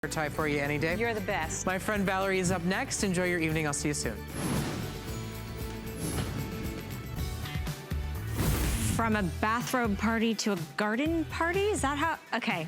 Tie for you any day. You're the best. My friend Valerie is up next. Enjoy your evening. I'll see you soon. From a bathrobe party to a garden party? Is that how? Okay.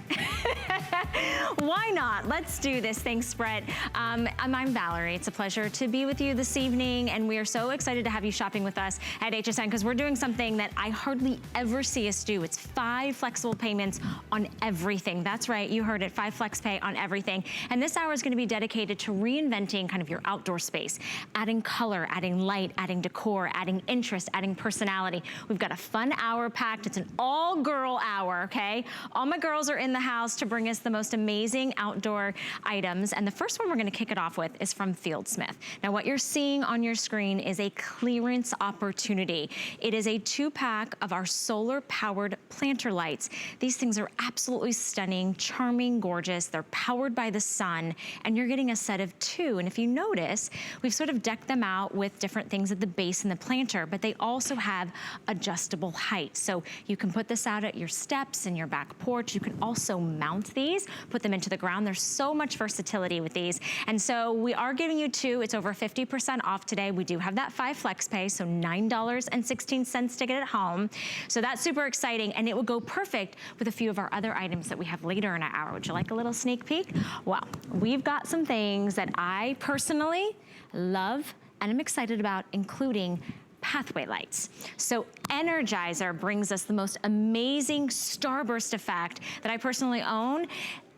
Why not? Let's do this. Thanks, Brett. I'm Valerie. It's a pleasure to be with you this evening, and we are so excited to have you shopping with us at HSN because we're doing something that I hardly ever see us do. It's 5 flexible payments on everything. That's right. You heard it. 5 flex pay on everything. And this hour is going to be dedicated to reinventing kind of your outdoor space, adding color, adding light, adding decor, adding interest, adding personality. We've got a fun hour packed. It's an all-girl hour, okay? All my girls are in the house to bring us the most amazing outdoor items. And the first one we're gonna kick it off with is from Fieldsmith. Now, what you're seeing on your screen is a clearance opportunity. It is a 2-pack of our solar-powered planter lights. These things are absolutely stunning, charming, gorgeous. They're powered by the sun, and you're getting a set of 2. And if you notice, we've sort of decked them out with different things at the base and the planter, but they also have adjustable height. So you can put this out at your steps and your back porch. You can also mount these, put them into the ground. There's so much versatility with these. And so we are giving you 2. It's over 50% off today. We do have that 5 flex pay, so $9.16 to get it home. So that's super exciting, and it will go perfect with a few of our other items that we have later in our hour. Would you like a little sneak peek? Well, we've got some things that I personally love and I'm excited about, including pathway lights. So Energizer brings us the most amazing starburst effect that I personally own.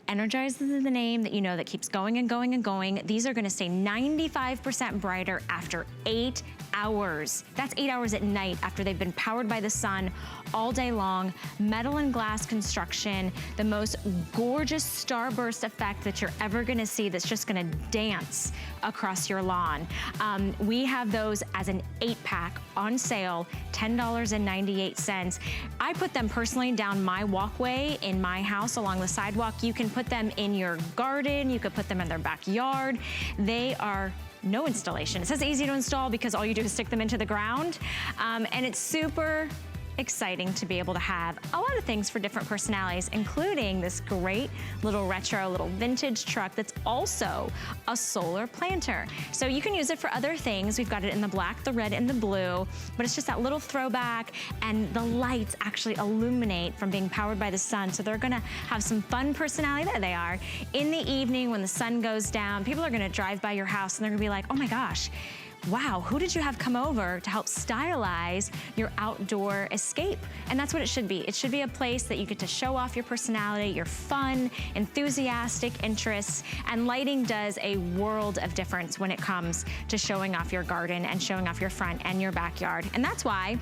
Energizer is the name that you know that keeps going and going and going. These are gonna stay 95% brighter after 8 hours. That's 8 hours at night after they've been powered by the sun all day long. Metal and glass construction, the most gorgeous starburst effect that you're ever gonna see that's just gonna dance across your lawn. We have those as an 8-pack on sale, $10.98. I put them personally down my walkway in my house along the sidewalk. You can put them in your garden, you could put them in their backyard. They are no installation. It says easy to install because all you do is stick them into the ground. And it's super exciting to be able to have a lot of things for different personalities, including this great little retro, little vintage truck that's also a solar planter. So you can use it for other things. We've got it in the black, the red, and the blue, but it's just that little throwback, and the lights actually illuminate from being powered by the sun, so they're gonna have some fun personality. There they are. In the evening when the sun goes down, people are gonna drive by your house and they're gonna be like, oh my gosh, wow, who did you have come over to help stylize your outdoor escape? And that's what it should be. It should be a place that you get to show off your personality, your fun, enthusiastic interests, and lighting does a world of difference when it comes to showing off your garden and showing off your front and your backyard. And that's why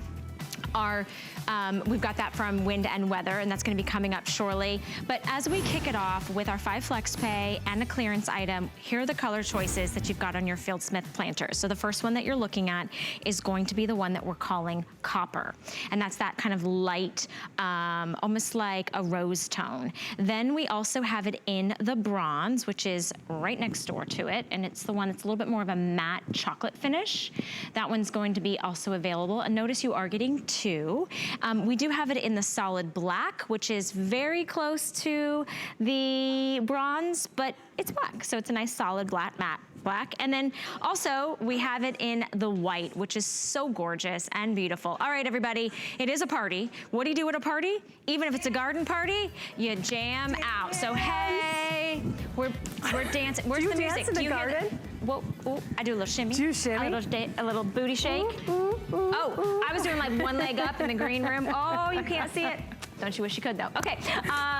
we've got that from Wind and Weather, and that's gonna be coming up shortly. But as we kick it off with our 5 flex pay and a clearance item, here are the color choices that you've got on your Fieldsmith planters. So the first one that you're looking at is going to be the one that we're calling copper. And that's that kind of light, almost like a rose tone. Then we also have it in the bronze, which is right next door to it. And it's the one that's a little bit more of a matte chocolate finish. That one's going to be also available. And notice you are getting 2. We do have it in the solid black, which is very close to the bronze, but it's black. So it's a nice solid black, matte black. And then also we have it in the white, which is so gorgeous and beautiful. All right, everybody, it is a party. What do you do at a party? Even if it's a garden party, you jam out. So hey, we're dancing. Where's the music? Do you garden? Whoa, oh, I do a little shimmy. Do you shimmy? A little booty shake. Oh, I was doing like one leg up in the green room. Oh, you can't see it. Don't you wish you could though? Okay,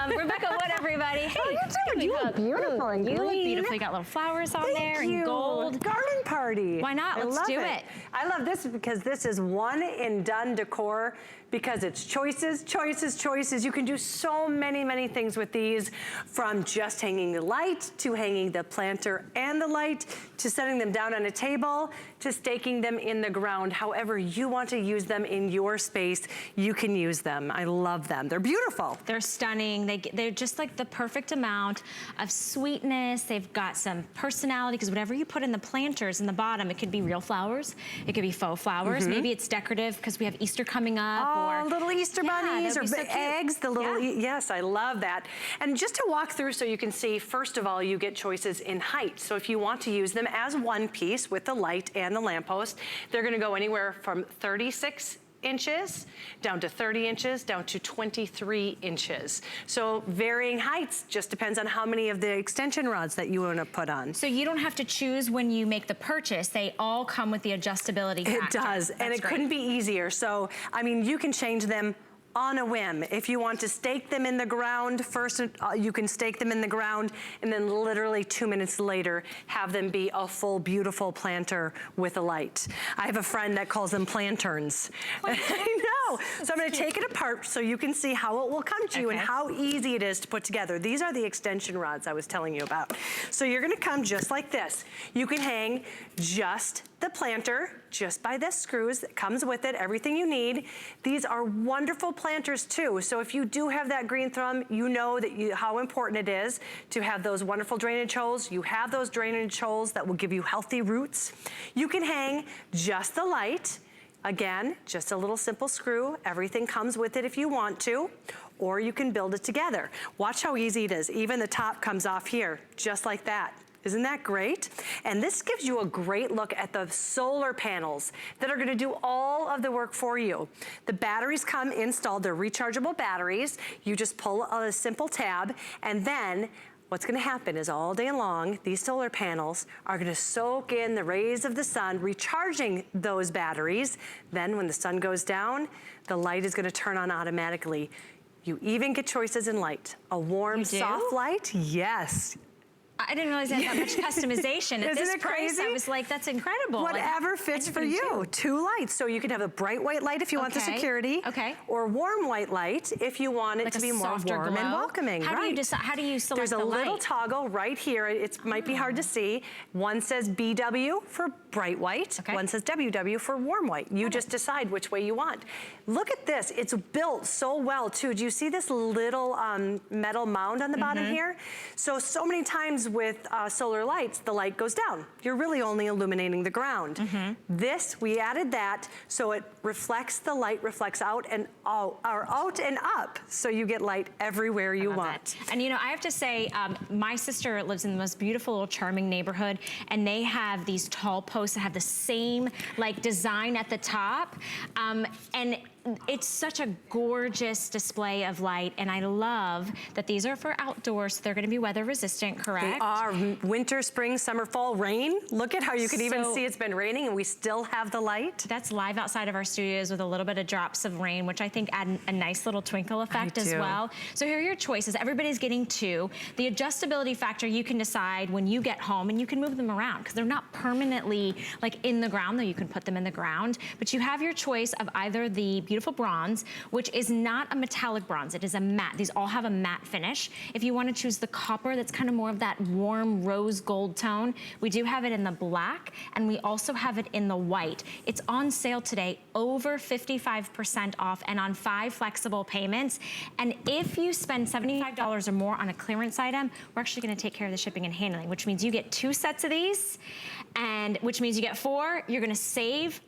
Rebecca Wood, everybody. Hey, you too. You look beautiful and green. You look beautiful. You got little flowers on there and gold. Garden party. Why not? Let's do it. I love this because this is one and done decor, because it's choices, choices, choices. You can do so many, many things with these, from just hanging the light to hanging the planter and the light to setting them down on a table to staking them in the ground. However you want to use them in your space, you can use them. I love them. They're beautiful. They're stunning. They're just like the perfect amount of sweetness. They've got some personality, because whatever you put in the planters in the bottom, it could be real flowers, it could be faux flowers, maybe it's decorative because we have Easter coming up. Oh, little Easter bunnies or so eggs, the little, yes, I love that. And just to walk through so you can see, first of all, you get choices in height. So if you want to use them as one piece with the light and the lamppost, they're gonna go anywhere from 36 inches down to 30 inches down to 23 inches. So varying heights, just depends on how many of the extension rods that you want to put on. So you don't have to choose when you make the purchase. They all come with the adjustability factor. It does, and it couldn't be easier. So, I mean, you can change them on a whim. If you want to stake them in the ground, first you can stake them in the ground, and then literally 2 minutes later have them be a full, beautiful planter with a light. I have a friend that calls them planterns. I know. So I'm gonna take it apart so you can see how it will come to you and how easy it is to put together. These are the extension rods I was telling you about. So you're gonna come just like this. You can hang just the planter just by the screws that comes with it, everything you need. These are wonderful planters too. So if you do have that green thumb, you know that how important it is to have those wonderful drainage holes. You have those drainage holes that will give you healthy roots. You can hang just the light. Again, just a little simple screw. Everything comes with it if you want to, or you can build it together. Watch how easy it is. Even the top comes off here, just like that. Isn't that great? And this gives you a great look at the solar panels that are gonna do all of the work for you. The batteries come installed, they're rechargeable batteries. You just pull a simple tab, and then what's gonna happen is all day long, these solar panels are gonna soak in the rays of the sun, recharging those batteries. Then when the sun goes down, the light is gonna turn on automatically. You even get choices in light. A warm, soft light, yes. I didn't realize I had that much customization. At this price, I was like, that's incredible. Whatever fits for you. Two lights. So you can have a bright white light if you want the security. Or warm white light if you want it to be more warm and welcoming. How do you decide? How do you select the light? There's a little toggle right here. It might be hard to see. One says BW for bright white. One says WW for warm white. You just decide which way you want. Look at this. It's built so well too. Do you see this little metal mound on the bottom here? So many times with solar lights, the light goes down. You're really only illuminating the ground. This, we added that so it reflects, the light reflects out and out and up. So you get light everywhere you want. And you know, I have to say, my sister lives in the most beautiful little charming neighborhood, and they have these tall posts that have the same like design at the top. And it's such a gorgeous display of light, and I love that these are for outdoors, so they're gonna be weather resistant, correct? They are. Winter, spring, summer, fall, rain. Look at how you can even see it's been raining and we still have the light. That's live outside of our studios with a little bit of drops of rain, which I think add a nice little twinkle effect as well. So here are your choices. Everybody's getting two. The adjustability factor, you can decide when you get home, and you can move them around because they're not permanently like in the ground, though you can put them in the ground. But you have your choice of either the beautiful bronze, which is not a metallic bronze, it is a matte. These all have a matte finish. If you want to choose the copper, that's kind of more of that warm rose gold tone, we do have it in the black, and we also have it in the white. It's on sale today, over 55% off, and on 5 flexible payments. And if you spend $75 or more on a clearance item, we're actually going to take care of the shipping and handling, which means you get 2 sets of these, and which means you get 4. You're going to save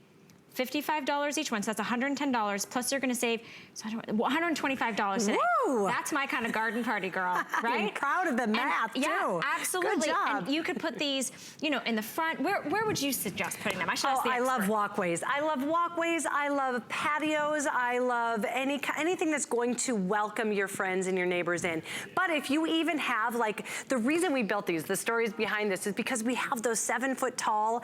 $55 each one, so that's $110, plus you're gonna save $125 today. Woo! That's my kind of garden party, girl, right? I'm proud of the math, too. Yeah, absolutely. Good job. And you could put these, you know, in the front. Where would you suggest putting them? I should ask the expert. I love walkways. I love walkways. I love patios. I love anything that's going to welcome your friends and your neighbors in. But if you even have, like, the reason we built these, the stories behind this, is because we have those 7-foot tall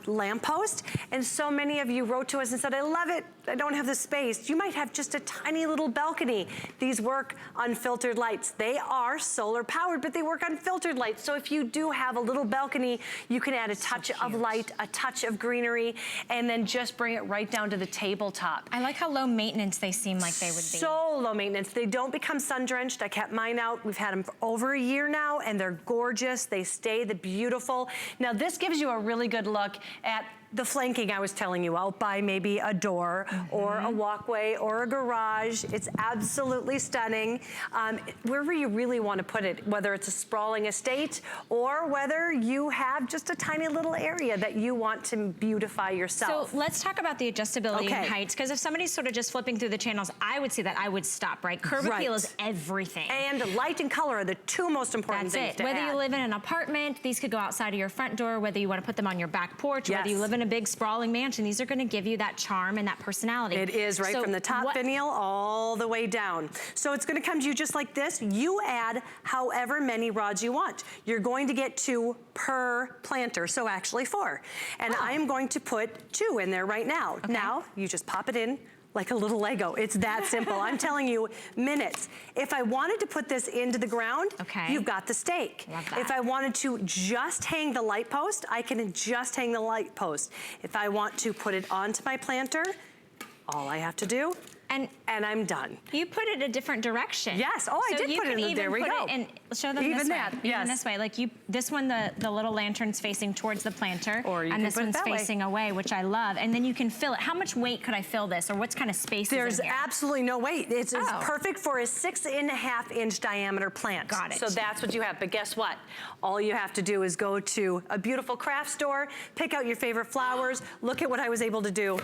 lampposts, and so many of you wrote to us and said, I love it, I don't have the space. You might have just a tiny little balcony. These work on filtered lights. They are solar powered, but they work on filtered lights. So if you do have a little balcony, you can add a touch of light, a touch of greenery, and then just bring it right down to the tabletop. I like how low maintenance they seem like they would be. So low maintenance. They don't become sun drenched. I kept mine out. We've had them for over a year now, and they're gorgeous. They stay beautiful. Now this gives you a really good look at the flanking I was telling you, out by maybe a door or a walkway or a garage. It's absolutely stunning. Wherever you really want to put it, whether it's a sprawling estate or whether you have just a tiny little area that you want to beautify yourself. So let's talk about the adjustability and heights, because if somebody's sort of just flipping through the channels, I would see that I would stop, right? Curb appeal is everything. And light and color are the two most important things to Whether add. you live in an apartment, these could go outside of your front door, whether you want to put them on your back porch, whether you live in a big sprawling mansion, these are going to give you that charm and that personality. It is, right, from the top finial all the way down. So it's going to come to you just like this. You add however many rods you want. You're going to get 2 per planter, so actually 4. And I am going to put 2 in there right now. Now, you just pop it in like a little Lego. It's that simple. I'm telling you, minutes. If I wanted to put this into the ground, you've got the stake. Love that. If I wanted to just hang the light post, I can just hang the light post. If I want to put it onto my planter, all I have to do, and I'm done. You put it a different direction. Yes, I did put it in, there we go. And show them even this that, way. yes. Even this way, like this one, the little lantern's facing towards the planter, or you and can this put it one's that way. facing away, which I love. And then you can fill it. How much weight could I fill this, or what kind of space There's is in here? absolutely no weight. It's perfect for a 6.5-inch diameter plant. Got it. So that's what you have. But guess what? All you have to do is go to a beautiful craft store, pick out your favorite flowers, look at what I was able to do.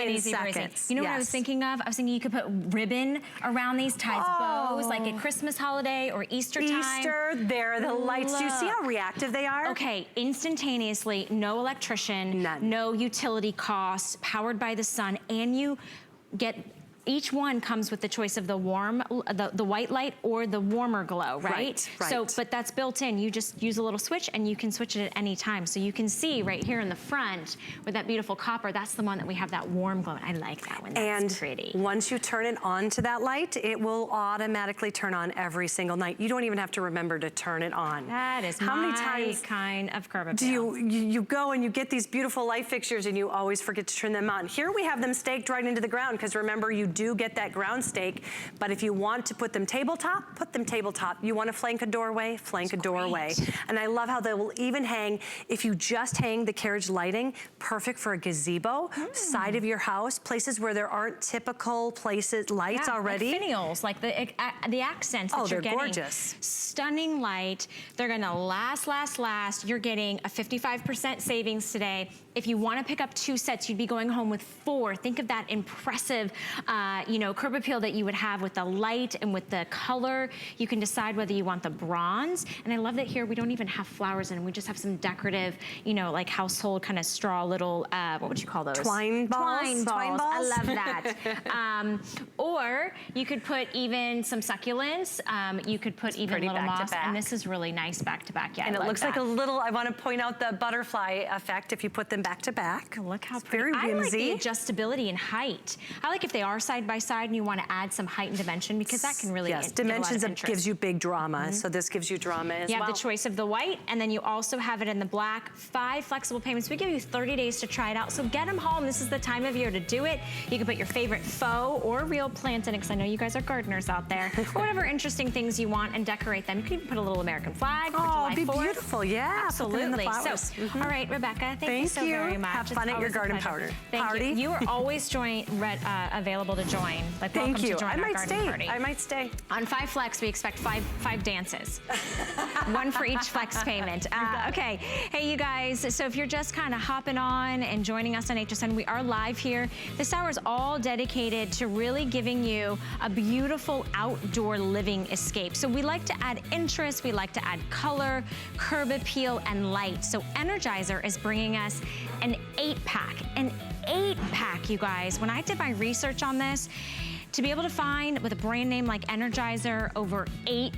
In seconds. You know what I was thinking of? I was thinking you could put ribbon around these types bows, like at Christmas holiday or Easter time. Easter, there are the lights. Do you see how reactive they are? Okay, instantaneously, no electrician, no utility costs, powered by the sun, and you get, each one comes with the choice of the warm, the white light or the warmer glow, right? Right. So, but that's built in. You just use a little switch and you can switch it at any time. So you can see right here in the front with that beautiful copper, that's the one that we have that warm glow. I like that one, that's pretty. And once you turn it on to that light, it will automatically turn on every single night. You don't even have to remember to turn it on. That is how many my times kind of curb appeal. do you go and you get these beautiful light fixtures and you always forget to turn them on? Here we have them staked right into the ground, because remember, you do get that ground stake, but if you want to put them tabletop, put them tabletop. You want to flank a doorway, flank a doorway. And I love how they will even hang, if you just hang the carriage lighting, perfect for a gazebo, side of your house, places where there aren't typical places, lights already. Like finials, like the accents that you're getting. They're gorgeous. Stunning light. They're gonna last. You're getting a 55% savings today. If you wanna pick up 2 sets, you'd be going home with 4. Think of that impressive, curb appeal that you would have with the light and with the color. You can decide whether you want the bronze. And I love that here we don't even have flowers in them. We just have some decorative, like household kind of straw little, what would you call those? Twine balls. Twine balls. I love that. Or you could put even some succulents. You could put even little moss. And this is really nice back to back. Yeah, and it looks like a little, I want to point out the butterfly effect if you put them back to back. Look how pretty. very whimsy. I like the adjustability and height. I like if they are side by side and you want to add some height and dimension, because that can really dimensions gives you big drama. So this gives you drama as well. You have the choice of the white, and then you also have it in the black. 5 flexible payments. We give you 30 days to try it out, so get them home. This is the time of year to do it. You can put your favorite faux or real plants in it, because I know you guys are gardeners out there, or whatever interesting things you want, and decorate them. You can even put a little American flag for July 4th. It'd be beautiful, yeah. Absolutely. So, all right, Rebecca, thank you so very much. Have fun at your garden party. Thank you. You are always available to join. Like, welcome to join our garden party. I might stay. On 5 Flex, we expect five dances. 1 for each Flex payment. Okay, hey you guys, so if you're just kind of hopping on and joining us on HSN, we are live here. This hour is all dedicated to really giving you a beautiful outdoor living escape. So we like to add interest, we like to add color, curb appeal, and light. So Energizer is bringing us an 8-pack. An 8-pack, you guys. When I did my research on this, to be able to find with a brand name like Energizer over 8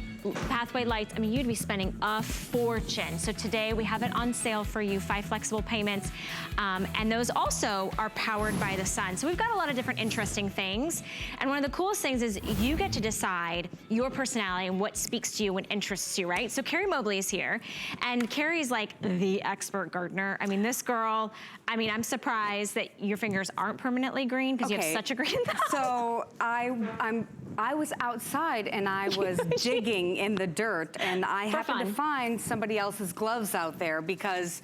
pathway lights, I mean, you'd be spending a fortune. So today we have it on sale for you, 5 flexible payments. And those also are powered by the sun. So we've got a lot of different interesting things. And one of the coolest things is you get to decide your personality and what speaks to you and interests you, right? So Carrie Mobley is here, and Carrie's like the expert gardener. I mean, this girl, I mean, I'm surprised that your fingers aren't permanently green, because you have such a green thumb. So I was outside and I was jigging in the dirt, and I happened to find somebody else's gloves out there, because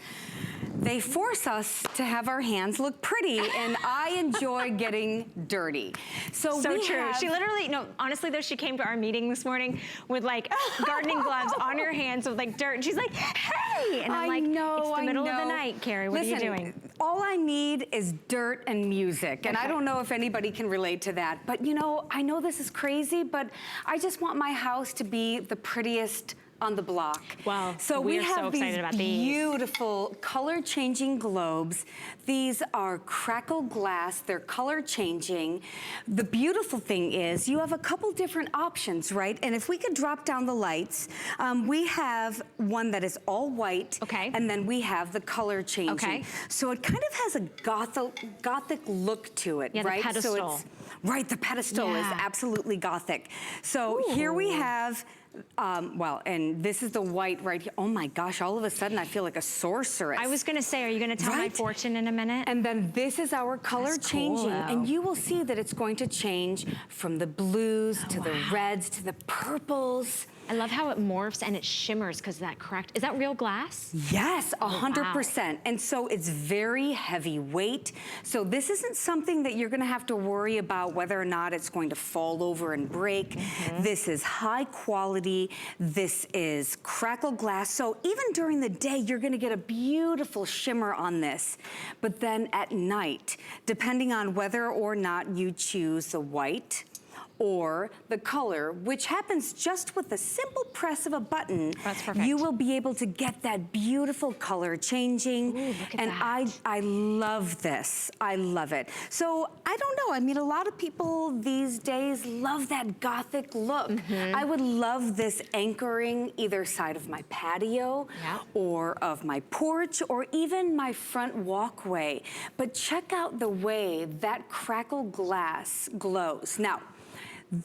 they force us to have our hands look pretty, and I enjoy getting dirty. So So we true. have, She literally, no, honestly though, she came to our meeting this morning with like gardening gloves on her hands with like dirt. And she's like, hey! And I'm like, it's the middle of the night, Carrie. What are you doing? All I need is dirt and music. And I don't know if anybody can relate to that. But you know, I know this is crazy, but I just want my house to be the prettiest on the block. Wow, so we we are have so excited these about these. beautiful color changing globes. These are crackle glass, they're color changing. The beautiful thing is you have a couple different options, right? And if we could drop down the lights, we have one that is all white. Okay. And then we have the color changing. Okay. So it kind of has a gothic look to it, Yeah, right? the pedestal. So it's, right, the pedestal is Yeah. absolutely gothic. So here we have, well, and this is the white right here. Oh my gosh, all of a sudden I feel like a sorceress. I was gonna say, are you gonna tell my Right? fortune in a minute? And then this is our color That's changing. cool, And you will see that it's going to change from the blues to the reds to the purples. I love how it morphs and it shimmers because that correct. Is that real glass? Yes, 100%. And so it's very heavyweight. So this isn't something that you're gonna have to worry about whether or not it's going to fall over and break. This is high quality. This is crackle glass. So even during the day, you're gonna get a beautiful shimmer on this. But then at night, depending on whether or not you choose the white or the color, which happens just with the simple press of a button, That's perfect. you will be able to get that beautiful color changing. Ooh, look at and that. I love this. I love it. So I don't know. I mean, a lot of people these days love that gothic look. I would love this anchoring either side of my patio or of my porch or even my front walkway. But check out the way that crackle glass glows. Now,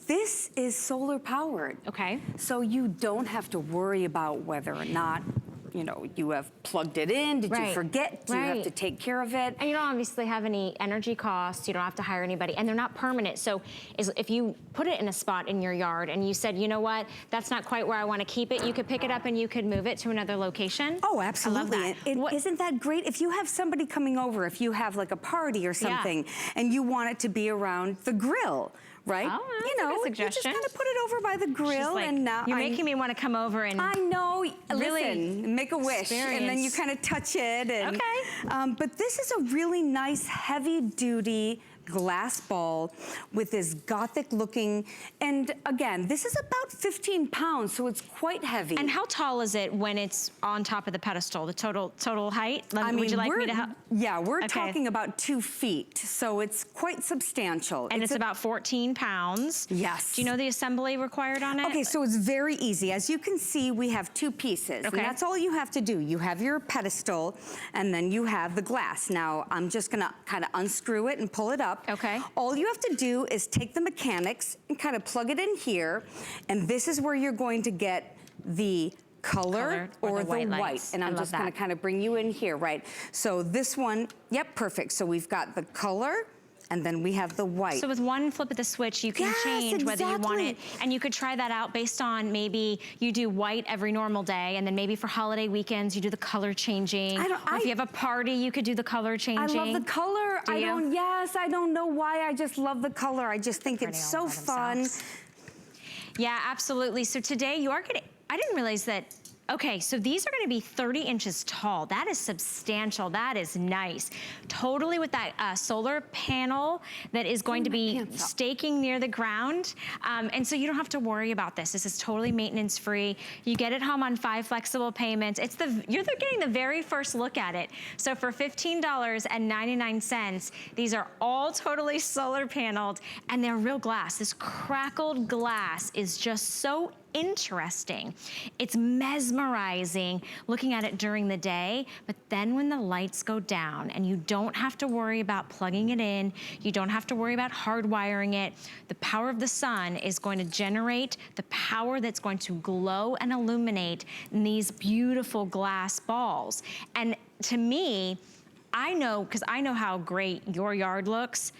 this is solar powered. Okay. So you don't have to worry about whether or not, you know, you have plugged it in. Did you forget? Do you have to take care of it? And you don't obviously have any energy costs. You don't have to hire anybody. And they're not permanent. So if you put it in a spot in your yard and you said, you know what, that's not quite where I want to keep it, you could pick it up and you could move it to another location. Oh, absolutely. I love that. Isn't that great? If you have somebody coming over, if you have like a party or something, and you want it to be around the grill, right? Oh, that's you know, a good you just suggestion. kind of put it over by the grill, Like, and now you're making me want to come over and I know. really Listen, make a wish, and then you kind of touch it. And, but this is a really nice, heavy-duty glass ball with this gothic looking, and again, this is about 15 pounds, so it's quite heavy. And how tall is it when it's on top of the pedestal? The total height? I mean, would you like me to help? Yeah, we're talking about 2 feet, so it's quite substantial. And it's about 14 pounds. Yes. Do you know the assembly required on it? Okay, so it's very easy. As you can see, we have 2 pieces. Okay. And that's all you have to do. You have your pedestal, and then you have the glass. Now, I'm just gonna kind of unscrew it and pull it up. Okay. All you have to do is take the mechanics and kind of plug it in here, and this is where you're going to get the color or the white. And I'm just gonna kind of bring you in here, right? So this one, yep, perfect. So we've got the color, and then we have the white. So with one flip of the switch, you can change whether you want it. And you could try that out based on maybe you do white every normal day, and then maybe for holiday weekends, you do the color changing. Or if you have a party, you could do the color changing. I love the color. Do you? Yes, I don't know why. I just love the color. I just think it's so fun. Yeah, absolutely. So today you are gonna, I didn't realize that. Okay, so these are gonna be 30 inches tall. That is substantial, that is nice. Totally with that solar panel that is going to be staking near the ground. And so you don't have to worry about this. This is totally maintenance free. You get it home on 5 flexible payments. You're getting the very first look at it. So for $15.99, these are all totally solar paneled and they're real glass. This crackled glass is just so interesting. It's mesmerizing looking at it during the day, but then when the lights go down and you don't have to worry about plugging it in, you don't have to worry about hardwiring it, the power of the sun is going to generate the power that's going to glow and illuminate in these beautiful glass balls. And to me, I know, because I know how great your yard looks,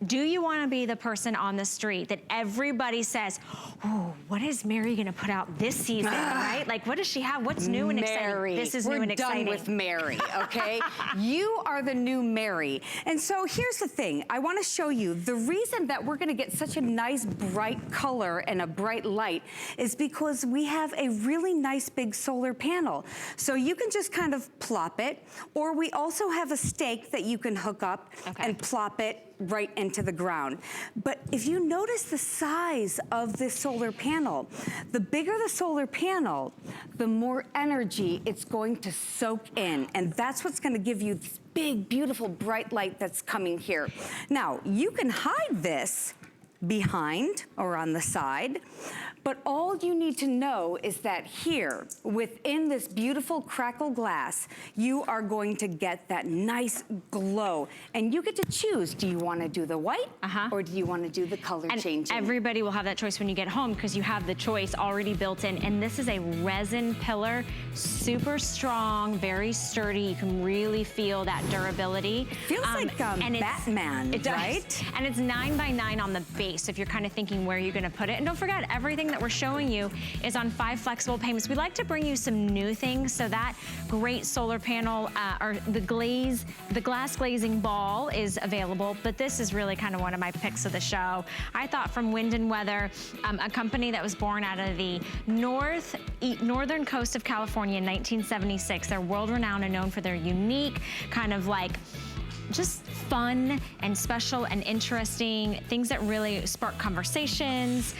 Do you wanna be the person on the street that everybody says, oh, what is Mary gonna put out this season, right? Like, what does she have? What's new and exciting? This is new and exciting. We're done with Mary, okay? You are the new Mary. And so here's the thing. I wanna show you the reason that we're gonna get such a nice bright color and a bright light is because we have a really nice big solar panel. So you can just kind of plop it, or we also have a stake that you can hook up and plop it right into the ground. But if you notice the size of this solar panel, the bigger the solar panel, the more energy it's going to soak in. And that's what's gonna give you this big, beautiful, bright light that's coming here. Now, you can hide this behind or on the side, but all you need to know is that here, within this beautiful crackle glass, you are going to get that nice glow. And you get to choose, do you wanna do the white or do you wanna do the color changing? Everybody will have that choice when you get home because you have the choice already built in. And this is a resin pillar, super strong, very sturdy. You can really feel that durability. Feels like Batman, it does. Right? And it's 9 by 9 on the base. So if you're kind of thinking where you're gonna put it, and don't forget, everything that we're showing you is on 5 flexible payments. We like to bring you some new things. So that great solar panel, or the glass glazing ball is available, but this is really kind of one of my picks of the show. I thought from Wind and Weather, a company that was born out of the northern coast of California in 1976. They're world renowned and known for their unique kind of like just fun and special and interesting things that really spark conversations.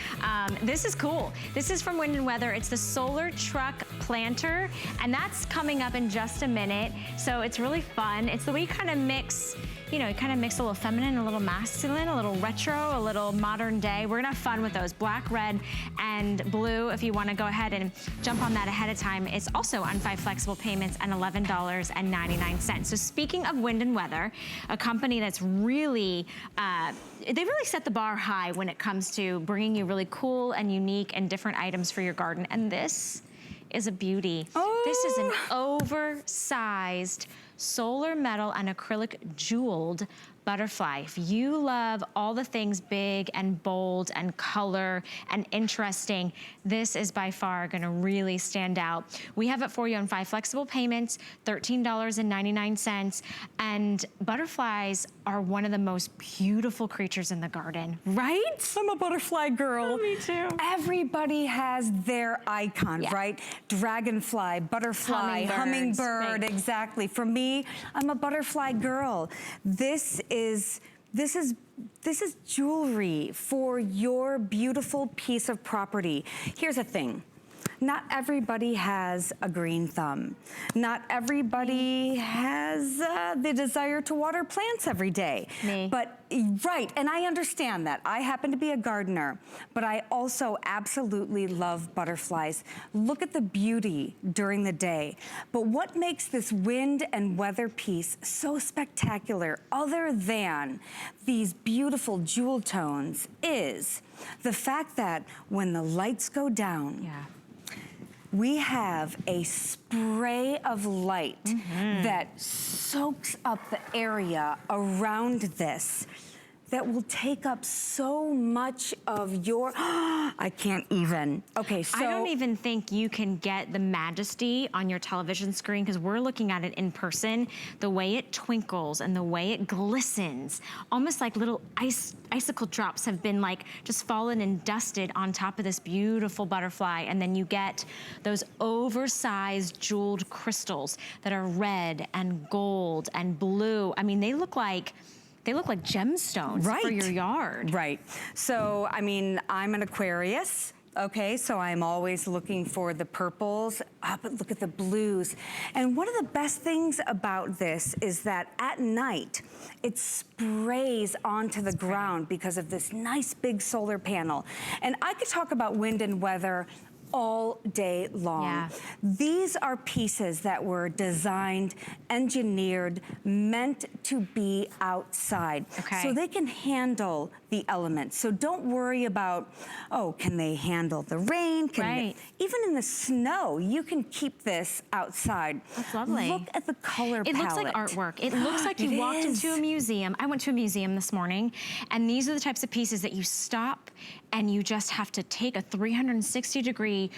This is cool. This is from Wind and Weather. It's the Solar Truck Planter, and that's coming up in just a minute. So it's really fun. It's the way you kind of mix, you know, you kind of mix a little feminine, a little masculine, a little retro, a little modern day. We're gonna have fun with those, black, red, and blue. If you wanna go ahead and jump on that ahead of time, it's also on 5 flexible payments and $11.99. So speaking of Wind and Weather, a company that's really, they really set the bar high when it comes to bringing you really cool and unique and different items for your garden. And this is a beauty. Oh. This is an oversized solar metal and acrylic jeweled butterfly. If you love all the things big and bold and color and interesting, this is by far gonna really stand out. We have it for you on 5 flexible payments, $13.99, and butterflies are one of the most beautiful creatures in the garden, right? I'm a butterfly girl. Oh, me too. Everybody has their icon, right? Dragonfly, butterfly, hummingbird, exactly. For me, I'm a butterfly girl. This is jewelry for your beautiful piece of property. Here's the thing. Not everybody has a green thumb. Not everybody has the desire to water plants every day. Me. But, right, and I understand that. I happen to be a gardener, but I also absolutely love butterflies. Look at the beauty during the day. But what makes this Wind and Weather piece so spectacular, other than these beautiful jewel tones, is the fact that when the lights go down, we have a spray of light that soaks up the area around this that will take up so much of your, I can't even. Okay, so. I don't even think you can get the majesty on your television screen because we're looking at it in person, the way it twinkles and the way it glistens, almost like little icicle drops have been like just fallen and dusted on top of this beautiful butterfly. And then you get those oversized jeweled crystals that are red and gold and blue. I mean, they look like gemstones for your yard. Right. So, I mean, I'm an Aquarius. Okay, so I'm always looking for the purples, but look at the blues. And one of the best things about this is that at night, it sprays onto the ground because of this nice big solar panel. And I could talk about Wind and Weather all day long. Yeah. These are pieces that were designed, engineered, meant to be outside. Okay. So they can handle the elements. So don't worry about, oh, can they handle the rain? Even in the snow, you can keep this outside. That's lovely. Look at the color palette. It looks like artwork. It looks like you walked into a museum. I went to a museum this morning, and these are the types of pieces that you stop and you just have to take a 360-degree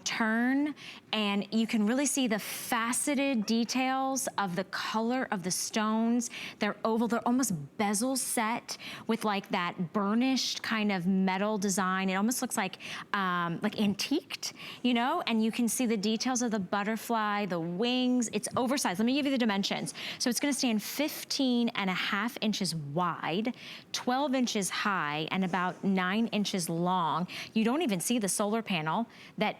turn, and you can really see the faceted details of the color of the stones. They're oval, they're almost bezel set with like that burnished kind of metal design. It almost looks like antiqued, you know? And you can see the details of the butterfly, the wings. It's oversized. Let me give you the dimensions. So it's gonna stand 15.5 inches wide, 12 inches high, and about 9 inches long. You don't even see the solar panel that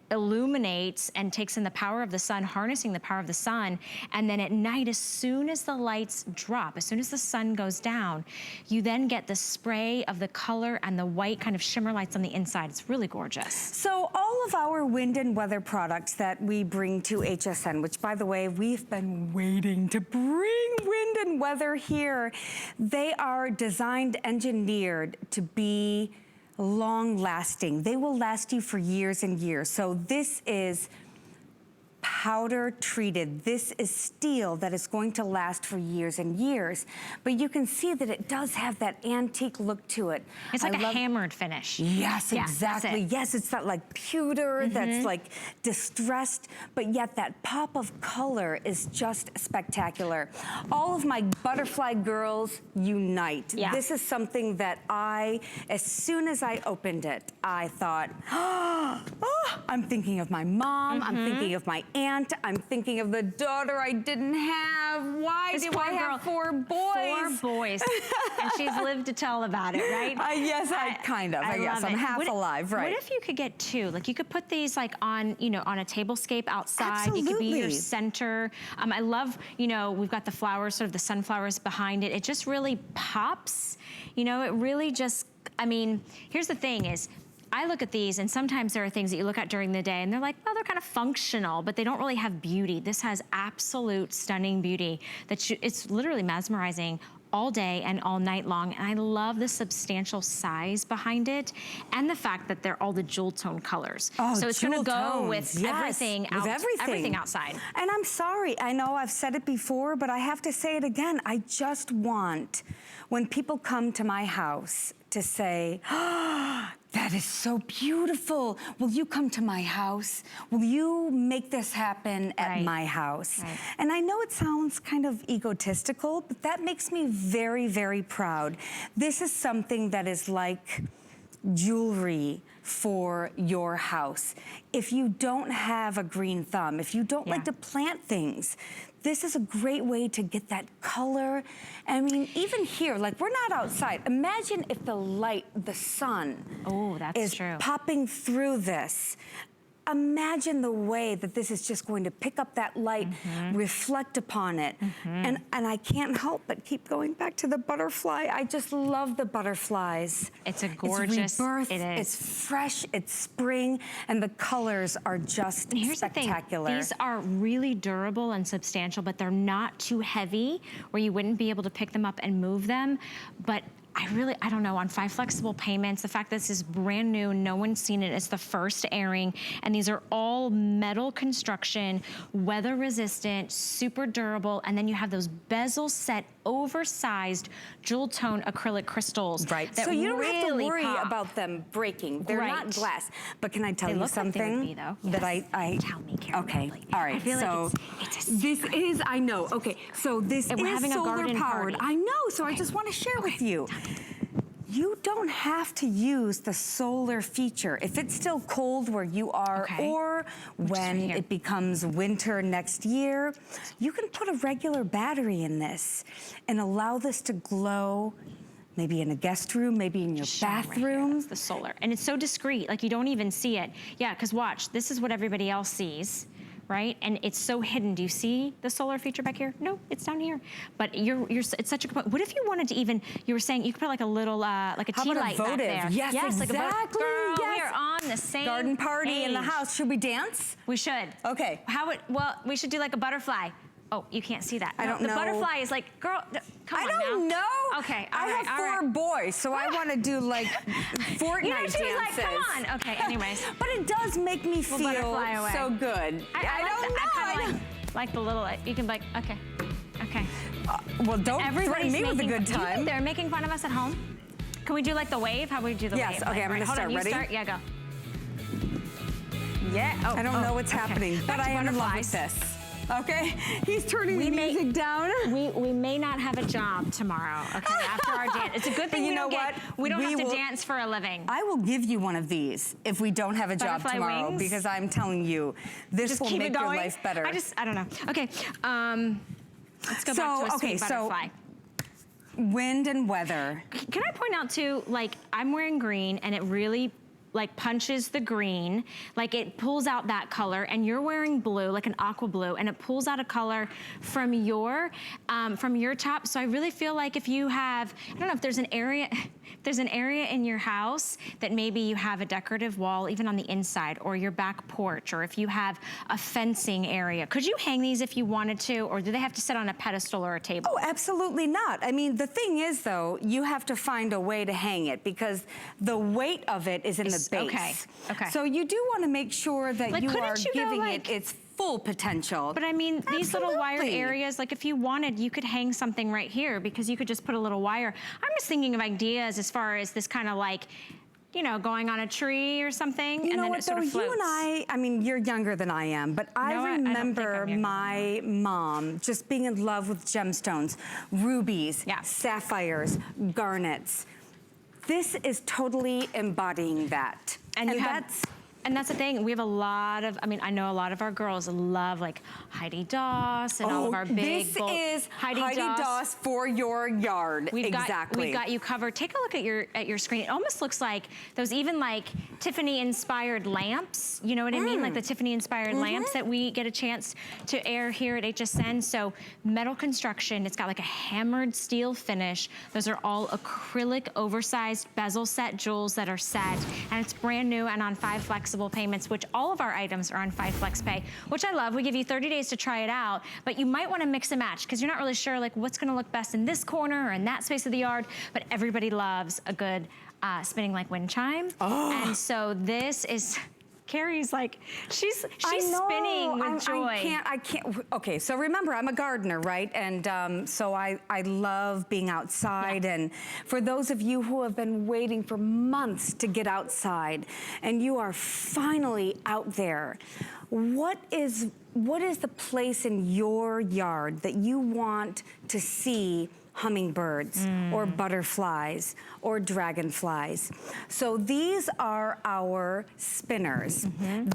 illuminates and takes in the power of the sun, harnessing the power of the sun. And then at night, as soon as the lights drop, as soon as the sun goes down, you then get the spray of the color and the white kind of shimmer lights on the inside. It's really gorgeous. So all of our wind and weather products that we bring to HSN, which by the way, we've been waiting to bring wind and weather here, they are designed, engineered to be long lasting. They will last you for years and years. So this is powder treated. This is steel that is going to last for years and years. But you can see that it does have that antique look to it. It's like a hammered finish. Yes, yeah, exactly. Yes, it's that like pewter, that's like distressed, but yet that pop of color is just spectacular. All of my butterfly girls unite. Yeah. This is something that as soon as I opened it, I thought, oh, I'm thinking of my mom, I'm thinking of my aunt, I'm thinking of the daughter I didn't have. Why do I have 4 boys? 4 boys. And she's lived to tell about it, right? Yes, I guess. I'm half alive, right? What if you could get 2? Like you could put these like on, you know, on a tablescape outside. Absolutely. It could be your center. I love, you know, we've got the flowers, sort of the sunflowers behind it. It just really pops. You know, it really just, I mean, here's the thing is, I look at these and sometimes there are things that you look at during the day and they're like, oh, they're kind of functional, but they don't really have beauty. This has absolute stunning beauty. It's literally mesmerizing all day and all night long. And I love the substantial size behind it and the fact that they're all the jewel tone colors. Oh, so it's gonna go tones. with Yes, everything outside. And I'm sorry, I know I've said it before, but I have to say it again. I just want, when people come to my house, to say, oh, that is so beautiful. Will you come to my house? Will you make this happen at my house? Right. And I know it sounds kind of egotistical, but that makes me very, very proud. This is something that is like jewelry for your house. If you don't have a green thumb, if you don't like to plant things, this is a great way to get that color. I mean, even here, like we're not outside. Imagine if the light, the sun, is popping through this. Imagine the way that this is just going to pick up that light, reflect upon it. And I can't help but keep going back to the butterfly. I just love the butterflies. It's a gorgeous, it's rebirth, it is. It's fresh, it's spring, and the colors are just spectacular. The thing, these are really durable and substantial, but they're not too heavy where you wouldn't be able to pick them up and move them. But I don't know, on 5 flexible payments, the fact that this is brand new, no one's seen it, it's the first airing, and these are all metal construction, weather resistant, super durable, and then you have those bezel set, oversized jewel tone acrylic crystals. Right, that so you don't really have to worry pop. about them breaking. They're not glass. But can I tell you Like something? they would be, though. That Yes. Tell me, Karen. Okay, all right, I feel so like it's this is, I know, okay, so this we're is having a solar garden powered. party. I know, so I just want to share with you. You don't have to use the solar feature. If it's still cold where you are, or when it becomes winter next year, you can put a regular battery in this and allow this to glow maybe in a guest room, maybe in your bathroom. That's the solar. And it's so discreet, like you don't even see it. Yeah, because watch, this is what everybody else sees. right? And it's so hidden. Do you see the solar feature back here? No, it's down here. But it's such a, what if you wanted to even, you were saying you could put like a little, like a tea light back there. Yes, exactly. Like girl, yes. we are on the same garden party page. in the house. Should we dance? We should. Okay. Well, we should do like a butterfly. Oh, you can't see that. I don't know. The butterfly is like, girl, come on now. I don't know. Okay, I have four boys, so I want to do like Fortnite you know, she dances. was like, come on. Okay, anyways. But it does make me feel so good. I don't know. Like the little, you can be like, okay. Well, don't threaten me with a good Do you time. think they're making fun of us at home? Can we do like the wave? How would we do the wave? Yes, okay, I'm going to start. You Ready? Start? Yeah, go. Yeah, I don't know what's happening, but I am in love with this. Okay, he's turning the music down. We may not have a job tomorrow, okay, after our dance. It's a good thing we don't have to dance for a living. I will give you one of these if we don't have a job tomorrow, wings? because I'm telling you, this Just will keep make it going. your life better. I don't know. Okay, let's go back to a sweet butterfly. Wind and weather. Can I point out too, like I'm wearing green and it really like punches the green, like it pulls out that color, and you're wearing blue, like an aqua blue, and it pulls out a color from your top. So I really feel like if you have, I don't know if there's an area, in your house that maybe you have a decorative wall even on the inside, or your back porch, or if you have a fencing area. Could you hang these if you wanted to, or do they have to sit on a pedestal or a table? Oh, absolutely not. I mean, the thing is though, you have to find a way to hang it because the weight of it is in the base. Okay. So you do want to make sure that like, you are giving like, it its full potential. But I mean, these little wired areas, like if you wanted, you could hang something right here because you could just put a little wire. I'm just thinking of ideas as far as this kind of like, you know, going on a tree or something, you and know then what, it sort of floats. You and I mean, you're younger than I am, but I remember my mom just being in love with gemstones, rubies, sapphires, garnets. This is totally embodying that. And that's the thing, we have a lot of, I mean, I know a lot of our girls love like Heidi Daus and all of our big, this is Heidi Daus for your yard. We've got you covered. Take a look at your screen. It almost looks like those even like Tiffany-inspired lamps, you know what I mean? Like the Tiffany-inspired lamps that we get a chance to air here at HSN. So metal construction, it's got like a hammered steel finish. Those are all acrylic oversized bezel set jewels that are set, and it's brand new and on 5 flexible payments, which all of our items are on 5 flex pay, which I love. We give you 30 days to try it out, but you might want to mix and match because you're not really sure like what's going to look best in this corner or in that space of the yard, but everybody loves a good spinning like wind chime. And so this is, Carrie's like, she's spinning with joy. I can't. Okay, so remember, I'm a gardener, right? And so I love being outside. And for those of you who have been waiting for months to get outside, and you are finally out there, what is the place in your yard that you want to see hummingbirds or butterflies or dragonflies? So these are our spinners.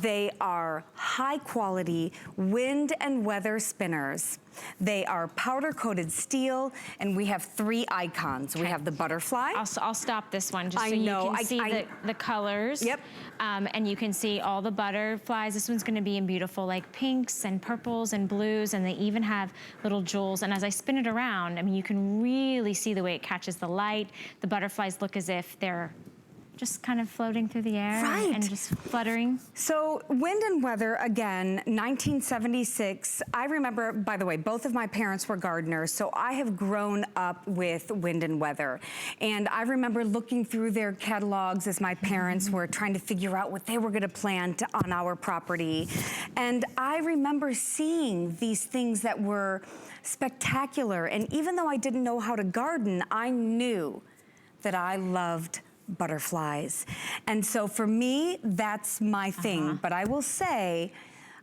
They are high quality wind and weather spinners. They are powder coated steel, and we have 3 icons. We have the butterfly. I'll stop this one just so you can see the colors. Yep. And you can see all the butterflies. This one's gonna be in beautiful like pinks and purples and blues, and they even have little jewels. And as I spin it around, I mean, you can really see the way it catches the light. The butterflies look as if they're just kind of floating through the air and just fluttering. So wind and weather, again, 1976. I remember, by the way, both of my parents were gardeners, so I have grown up with wind and weather. And I remember looking through their catalogs as my parents were trying to figure out what they were gonna plant on our property. And I remember seeing these things that were spectacular. And even though I didn't know how to garden, I knew that I loved butterflies. And so for me, that's my thing. But I will say,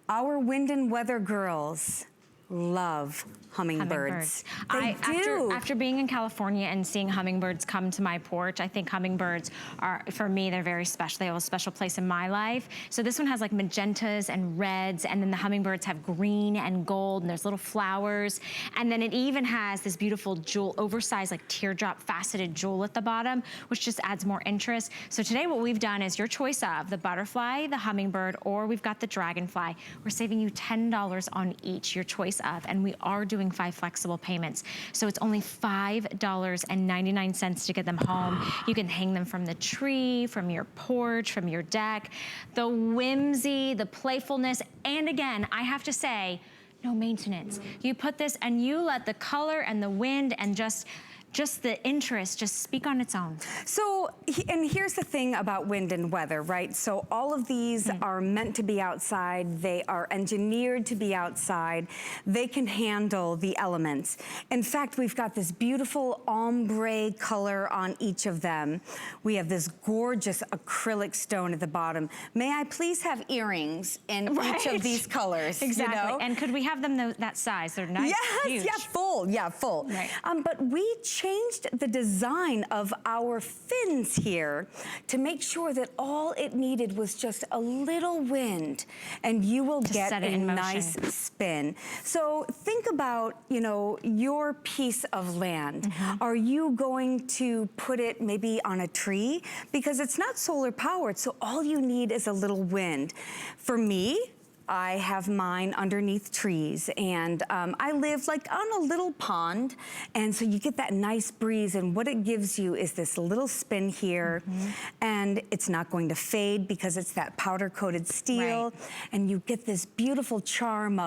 our wind and weather girls love hummingbirds. They do. After being in California and seeing hummingbirds come to my porch, I think hummingbirds are, for me, they're very special. They have a special place in my life. So this one has like magentas and reds, and then the hummingbirds have green and gold, and there's little flowers. And then it even has this beautiful jewel, oversized like teardrop faceted jewel at the bottom, which just adds more interest. So today what we've done is your choice of the butterfly, the hummingbird, or we've got the dragonfly. We're saving you $10 on each, your choice of, and we are doing 5 flexible payments. So it's only $5.99 to get them home. You can hang them from the tree, from your porch, from your deck. The whimsy, the playfulness, and again, I have to say, no maintenance. You put this and you let the color and the wind and just the interest just speak on its own. So, and here's the thing about wind and weather, right? So all of these are meant to be outside. They are engineered to be outside. They can handle the elements. In fact, we've got this beautiful ombre color on each of them. We have this gorgeous acrylic stone at the bottom. May I please have earrings in each of these colors? Exactly. You know? And could we have them that size? They're nice, huge. Yeah, full. Right. But we changed the design of our fins here to make sure that all it needed was just a little wind, and you will get a nice spin. So think about, you know, your piece of land. Are you going to put it maybe on a tree? Because it's not solar powered, so all you need is a little wind. For me, I have mine underneath trees, and I live like on a little pond, and so you get that nice breeze, and what it gives you is this little spin here, and it's not going to fade because it's that powder-coated steel, and you get this beautiful charm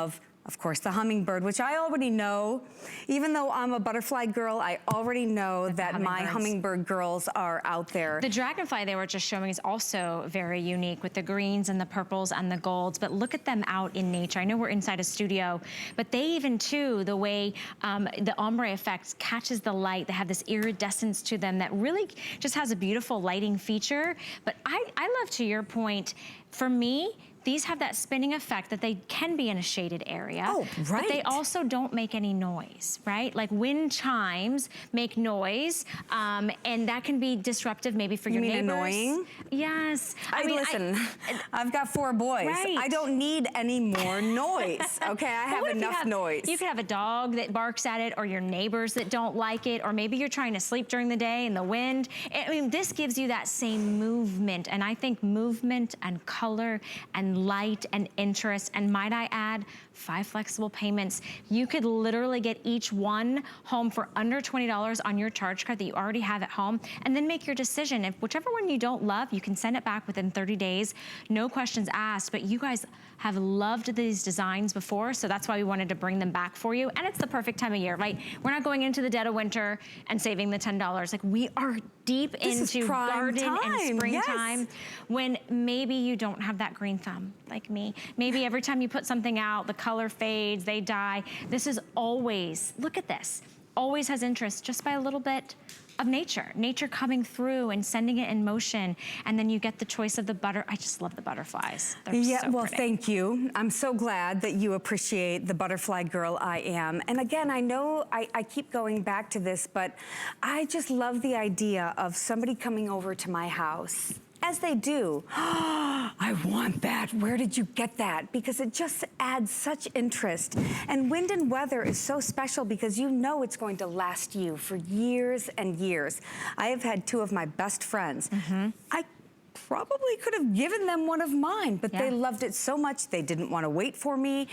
of course, the hummingbird, which I already know. Even though I'm a butterfly girl, I already know that my hummingbird girls are out there. The dragonfly they were just showing is also very unique with the greens and the purples and the golds, but look at them out in nature. I know we're inside a studio, but they even too, the way the ombre effect catches the light, they have this iridescence to them that really just has a beautiful lighting feature. But I love, to your point, for me, these have that spinning effect that they can be in a shaded area. Oh, right. But they also don't make any noise, right? Like wind chimes make noise, and that can be disruptive maybe for your neighbors. You mean annoying? Yes. I mean, listen, I've got 4 boys. Right. I don't need any more noise, okay? I have enough noise. You could have a dog that barks at it, or your neighbors that don't like it, or maybe you're trying to sleep during the day and the wind. I mean, this gives you that same movement, and I think movement and color and light and interest, and might I add, 5 flexible payments. You could literally get each one home for under $20 on your charge card that you already have at home, and then make your decision. If whichever one you don't love, you can send it back within 30 days, no questions asked. But you guys have loved these designs before, so that's why we wanted to bring them back for you. And it's the perfect time of year, right? We're not going into the dead of winter and saving the $10. Like, we are deep into garden and springtime, when maybe you don't have that green thumb like me. Maybe every time you put something out, the color fades, they die. This is always, look at this, always has interest just by a little bit of nature coming through and sending it in motion. And then you get the choice of the butter. I just love the butterflies. They're so well, pretty. thank you. I'm so glad that you appreciate the butterfly girl I am. And again, I know I keep going back to this, but I just love the idea of somebody coming over to my house, as they do. I want that. Where did you get that? Because it just adds such interest. And wind and weather is so special because you know it's going to last you for years and years. I have had 2 of my best friends. I probably could have given them one of mine, but they loved it so much they didn't want to wait for me.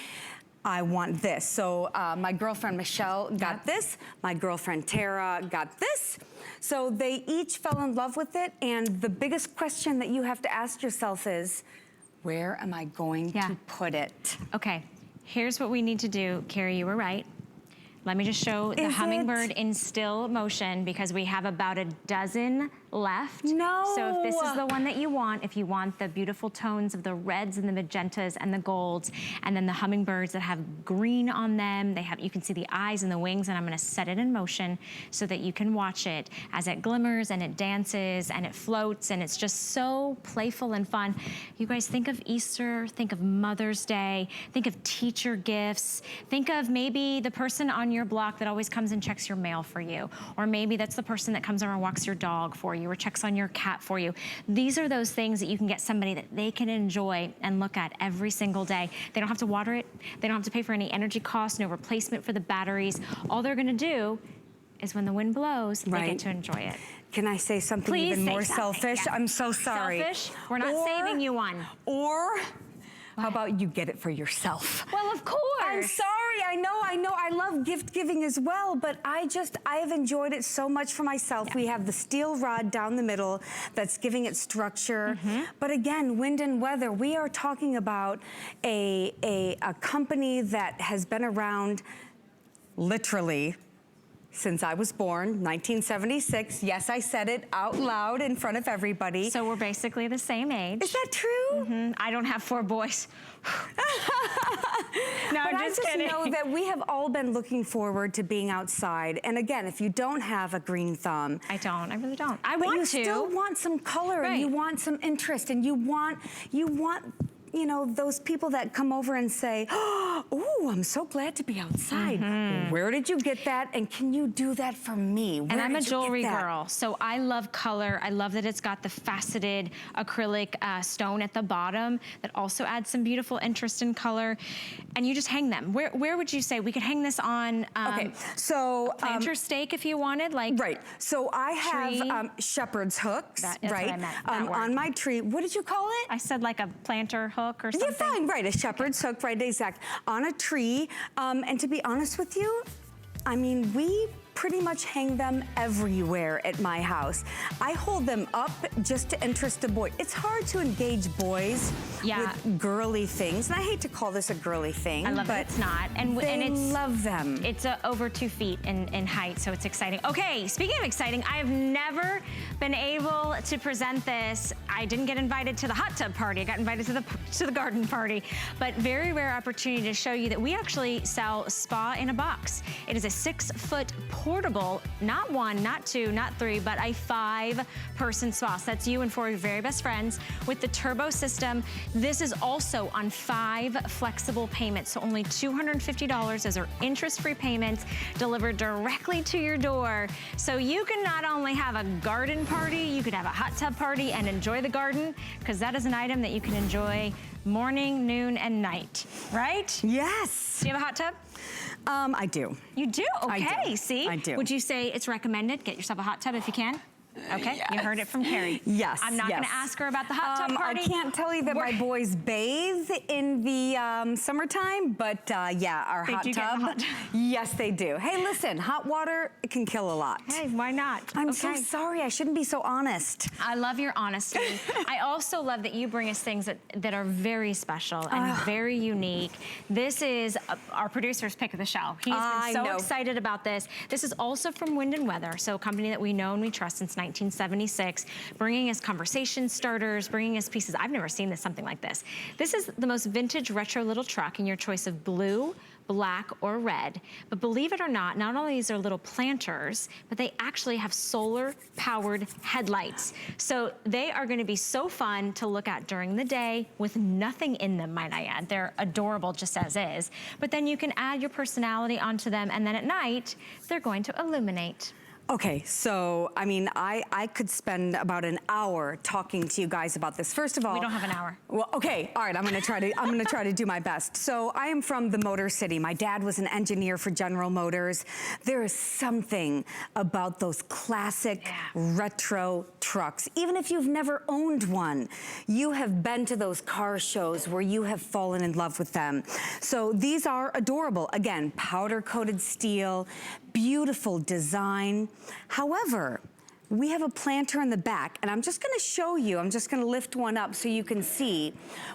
I want this. So my girlfriend Michelle got this. My girlfriend Tara got this. So they each fell in love with it. And the biggest question that you have to ask yourself is, where am I going to put it? Okay, here's what we need to do. Carrie, you were right. Let me just show the hummingbird in still motion, because we have about a dozen left. No. So if this is the one that you want, if you want the beautiful tones of the reds and the magentas and the golds, and then the hummingbirds that have green on them, you can see the eyes and the wings, and I'm gonna set it in motion so that you can watch it as it glimmers and it dances and it floats, and it's just so playful and fun. You guys, think of Easter, think of Mother's Day, think of teacher gifts, think of maybe the person on your block that always comes and checks your mail for you, or maybe that's the person that comes over and walks your dog for you or checks on your cat for you. These are those things that you can get somebody that they can enjoy and look at every single day. They don't have to water it. They don't have to pay for any energy costs, no replacement for the batteries. All they're gonna do is when the wind blows, they get to enjoy it. Can I say something even more selfish? Yeah. I'm so sorry. Selfish? We're not saving you one. Or how about you get it for yourself? Well, of course. I'm sorry, I know. I love gift giving as well, but I have enjoyed it so much for myself. Yeah. We have the steel rod down the middle that's giving it structure. But again, wind and weather, we are talking about a company that has been around literally since I was born, 1976. Yes, I said it out loud in front of everybody. So we're basically the same age. Is that true? I don't have 4 boys. No, but I'm just I kidding. know that we have all been looking forward to being outside. And again, if you don't have a green thumb. I really don't. I but want you to. still want some color and you want some interest and you want, you know, those people that come over and say, oh, I'm so glad to be outside. Where did you get that? And can you do that for me? And I'm a jewelry girl, so I love color. I love that it's got the faceted acrylic stone at the bottom that also adds some beautiful interest in color. And you just hang them. Where would you say we could hang this on? Okay, so a planter stake if you wanted, like right. So I have shepherd's hooks, that's right? what I meant, on my tree. What did you call it? I said like a planter hook or something. Yeah, fine, right, a shepherd's hook, right, exact. On a tree, and to be honest with you, I mean, we pretty much hang them everywhere at my house. I hold them up just to interest a boy. It's hard to engage boys with girly things, and I hate to call this a girly thing. I love but that it's not. And it's love them. It's over 2 feet in height, so it's exciting. Okay, speaking of exciting, I have never been able to present this. I didn't get invited to the hot tub party. I got invited to the garden party, but very rare opportunity to show you that we actually sell Spa in a Box. It is a 6-foot portable, not 1, not 2, not 3, but a 5-person spa. So that's you and 4 of your very best friends with the turbo system. This is also on 5 flexible payments, so only $250 as our interest-free payments delivered directly to your door. So you can not only have a garden party, you could have a hot tub party and enjoy the garden, because that is an item that you can enjoy morning, noon, and night, right? Yes. Do you have a hot tub? I do. You do? Okay, I do. see? I do. Would you say it's recommended? Get yourself a hot tub if you can. Okay, yes. You heard it from Carrie. Yes, I'm not yes. gonna ask her about the hot tub party. I can't tell you that my boys bathe in the summertime, but yeah, our They hot do get tub, the hot tub. yes, they do. Hey, listen, hot water, it can kill a lot. Hey, why not? I'm so sorry, I shouldn't be so honest. I love your honesty. I also love that you bring us things that are very special and very unique. This is our producer's pick of the show. He's been so excited about this. This is also from Wind and Weather, so a company that we know and we trust since 1976, bringing us conversation starters, bringing us pieces. I've never seen something like this. This is the most vintage retro little truck in your choice of blue, black, or red. But believe it or not only these are little planters, but they actually have solar powered headlights. So they are gonna be so fun to look at during the day with nothing in them, might I add. They're adorable just as is. But then you can add your personality onto them, and then at night, they're going to illuminate. Okay, so, I mean, I could spend about an hour talking to you guys about this. First of all— We don't have an hour. Well, okay, all right, I'm gonna try to do my best. So I am from the Motor City. My dad was an engineer for General Motors. There is something about those classic retro trucks. Even if you've never owned one, you have been to those car shows where you have fallen in love with them. So these are adorable. Again, powder-coated steel, beautiful design. However, we have a planter in the back, and I'm just gonna show you, I'm just gonna lift one up so you can see.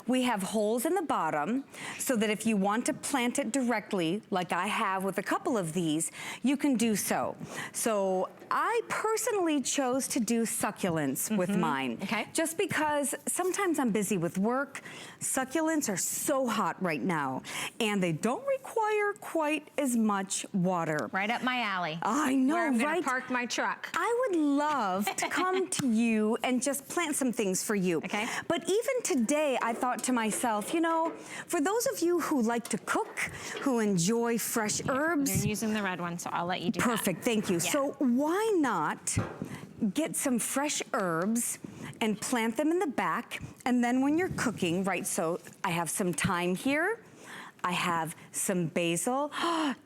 We have holes in the bottom so that if you want to plant it directly, like I have with a couple of these, you can do so. So I personally chose to do succulents with mine. Okay. Just because sometimes I'm busy with work. Succulents are so hot right now, and they don't require quite as much water. Right up my alley. I know, where I'm gonna right? park my truck. I would love to come to you and just plant some things for you. Okay. But even today, I thought to myself, you know, for those of you who like to cook, who enjoy fresh herbs. You're using the red one, so I'll let you do that. Perfect, thank you. Yeah. So why not get some fresh herbs and plant them in the back, and then when you're cooking, right, so I have some thyme here, I have some basil,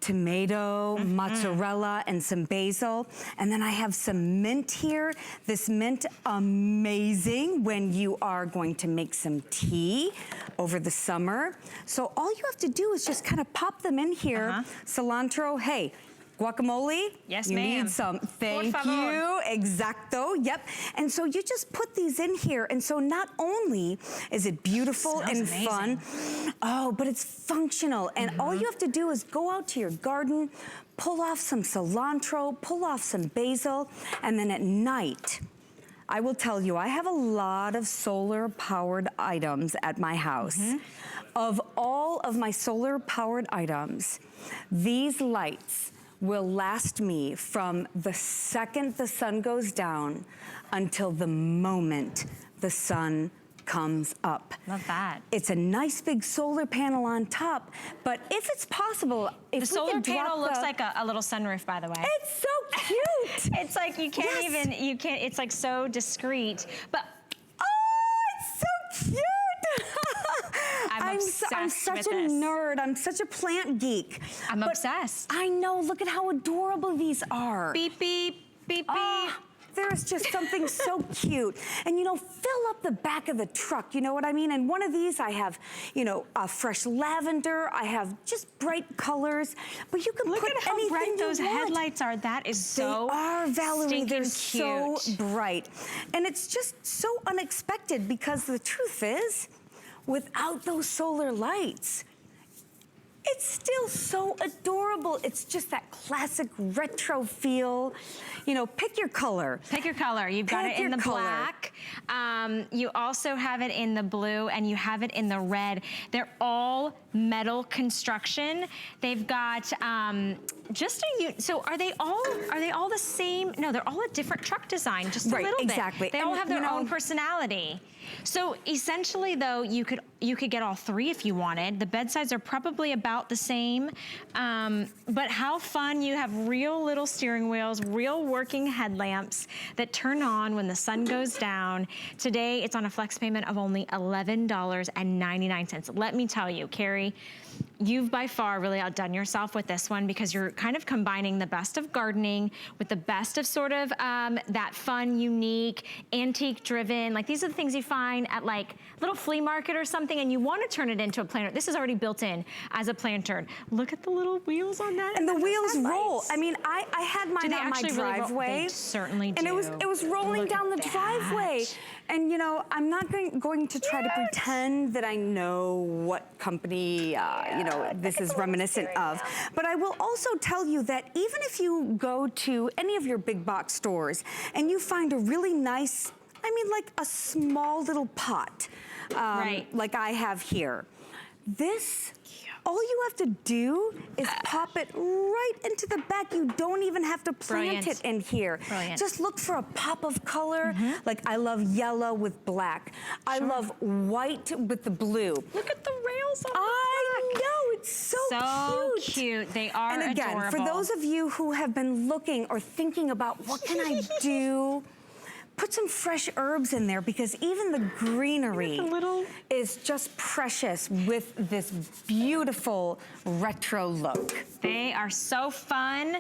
tomato, mozzarella, and some basil. And then I have some mint here. This mint, amazing when you are going to make some tea over the summer. So all you have to do is just kind of pop them in here. Cilantro, hey, guacamole? Yes, you ma'am. need some. Thank Por favor. you. Exacto. Yep. And so you just put these in here. And so not only is it beautiful and fun, oh, but it's functional. And all you have to do is go out to your garden, pull off some cilantro, pull off some basil, and then at night, I will tell you, I have a lot of solar-powered items at my house. Of all of my solar-powered items, these lights will last me from the second the sun goes down until the moment the sun comes up. Love that. It's a nice big solar panel on top, but if it's possible, if The solar drop panel looks like a little sunroof, by the way. It's so cute. It's like you can't even, it's like so discreet. But Oh, it's so cute. I'm obsessed such with a this. nerd. I'm such a plant geek. I'm But obsessed. I know. Look at how adorable these are. Beep, beep, beep, beep. Ah, there's just something so cute. And you know, fill up the back of the truck, you know what I mean? And one of these I have, you know, a fresh lavender, I have just bright colors, but you can Look put at how anything bright you those want. headlights are. That is so They are, Valerie, they're stinking so cute. bright. And it's just so unexpected because the truth is, without those solar lights, it's still so adorable. It's just that classic retro feel. You know, pick your color. Pick your color. You've got Pick it in your the color. black. You also have it in the blue, and you have it in the red. They're all metal construction. They've got so are they all the same? No, they're all a different truck design, just a Right, little bit. exactly. They all And, have their you know, own personality. So essentially, though, you could get all three if you wanted. The bedsides are probably about the same, but how fun! You have real little steering wheels, real working headlamps that turn on when the sun goes down. Today, it's on a flex payment of only $11.99. Let me tell you, Carrie, you've by far really outdone yourself with this one because you're kind of combining the best of gardening with the best of sort of that fun, unique, antique-driven. Like these are the things you find at like a little flea market or something, and you want to turn it into a planter. This is already built in as a planter. Look at the little wheels on that. And the wheels headlights. roll. I mean, I had mine Do they on my actually really roll? driveway. They certainly do. And it was rolling Look down at the that. driveway. And you know, I'm not going to try to pretend that I know what company, you know, this is reminiscent of. But I will also tell you that even if you go to any of your big box stores and you find a really nice, I mean, like a small little pot, Right. like I have here, this, all you have to do is pop it right into the back. You don't even have to plant Brilliant. it in here. Brilliant. Just look for a pop of color. Like I love yellow with black. I love white with the blue. Look at the rails on I the back. know, it's so cute. They are And again, adorable. for those of you who have been looking or thinking about what can I do, put some fresh herbs in there because even the greenery is just precious with this beautiful retro look. They are so fun.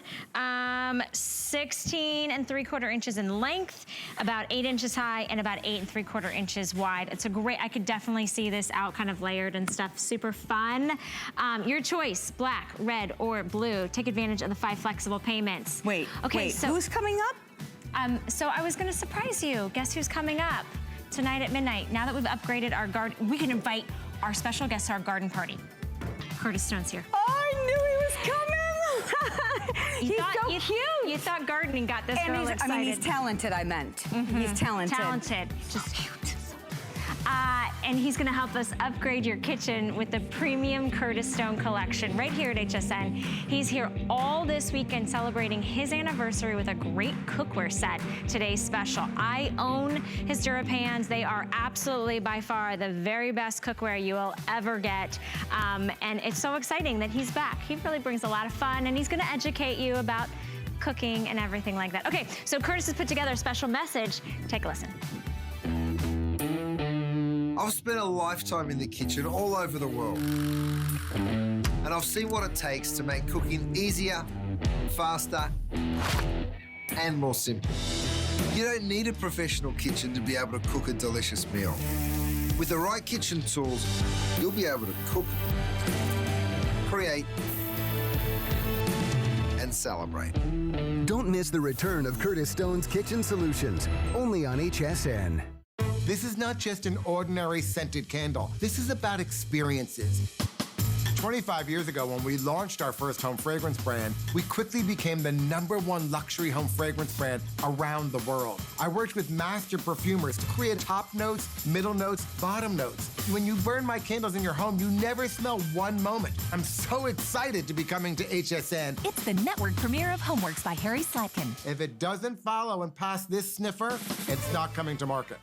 16 3/4 inches in length, about 8 inches high, and about 8 3/4 inches wide. It's a great, I could definitely see this out kind of layered and stuff. Super fun. Your choice, black, red, or blue. Take advantage of the 5 flexible payments. Wait, okay, wait, so who's coming up? So I was gonna surprise you. Guess who's coming up tonight at midnight? Now that we've upgraded our garden, we can invite our special guest to our garden party. Curtis Stone's here. Oh, I knew he was coming. He's so cute. You thought gardening got this girl excited. I mean, he's talented, I meant. He's talented. Talented, just cute. And he's gonna help us upgrade your kitchen with the premium Curtis Stone collection right here at HSN. He's here all this weekend celebrating his anniversary with a great cookware set. Today's special. I own his DuraPans. They are absolutely by far the very best cookware you will ever get. And it's so exciting that he's back. He really brings a lot of fun, and he's gonna educate you about cooking and everything like that. Okay, so Curtis has put together a special message. Take a listen. I've spent a lifetime in the kitchen all over the world. And I've seen what it takes to make cooking easier, faster, and more simple. You don't need a professional kitchen to be able to cook a delicious meal. With the right kitchen tools, you'll be able to cook, create, and celebrate. Don't miss the return of Curtis Stone's Kitchen Solutions, only on HSN. This is not just an ordinary scented candle. This is about experiences. 25 years ago, when we launched our first home fragrance brand, we quickly became the #1 luxury home fragrance brand around the world. I worked with master perfumers to create top notes, middle notes, bottom notes. When you burn my candles in your home, you never smell one moment. I'm so excited to be coming to HSN. It's the network premiere of Homeworks by Harry Slatkin. If it doesn't follow and pass this sniffer, it's not coming to market.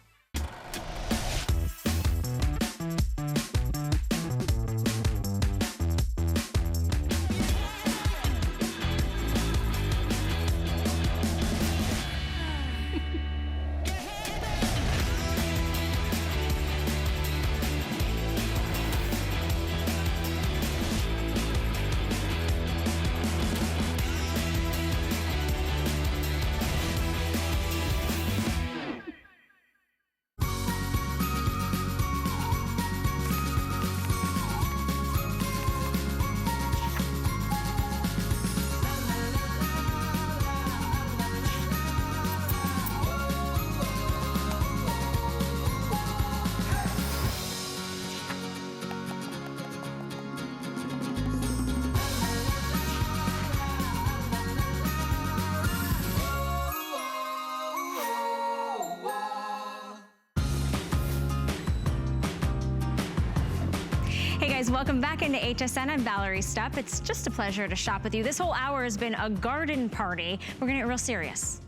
Welcome back into HSN. I'm Valerie Stupp. It's just a pleasure to shop with you. This whole hour has been a garden party. We're gonna get real serious.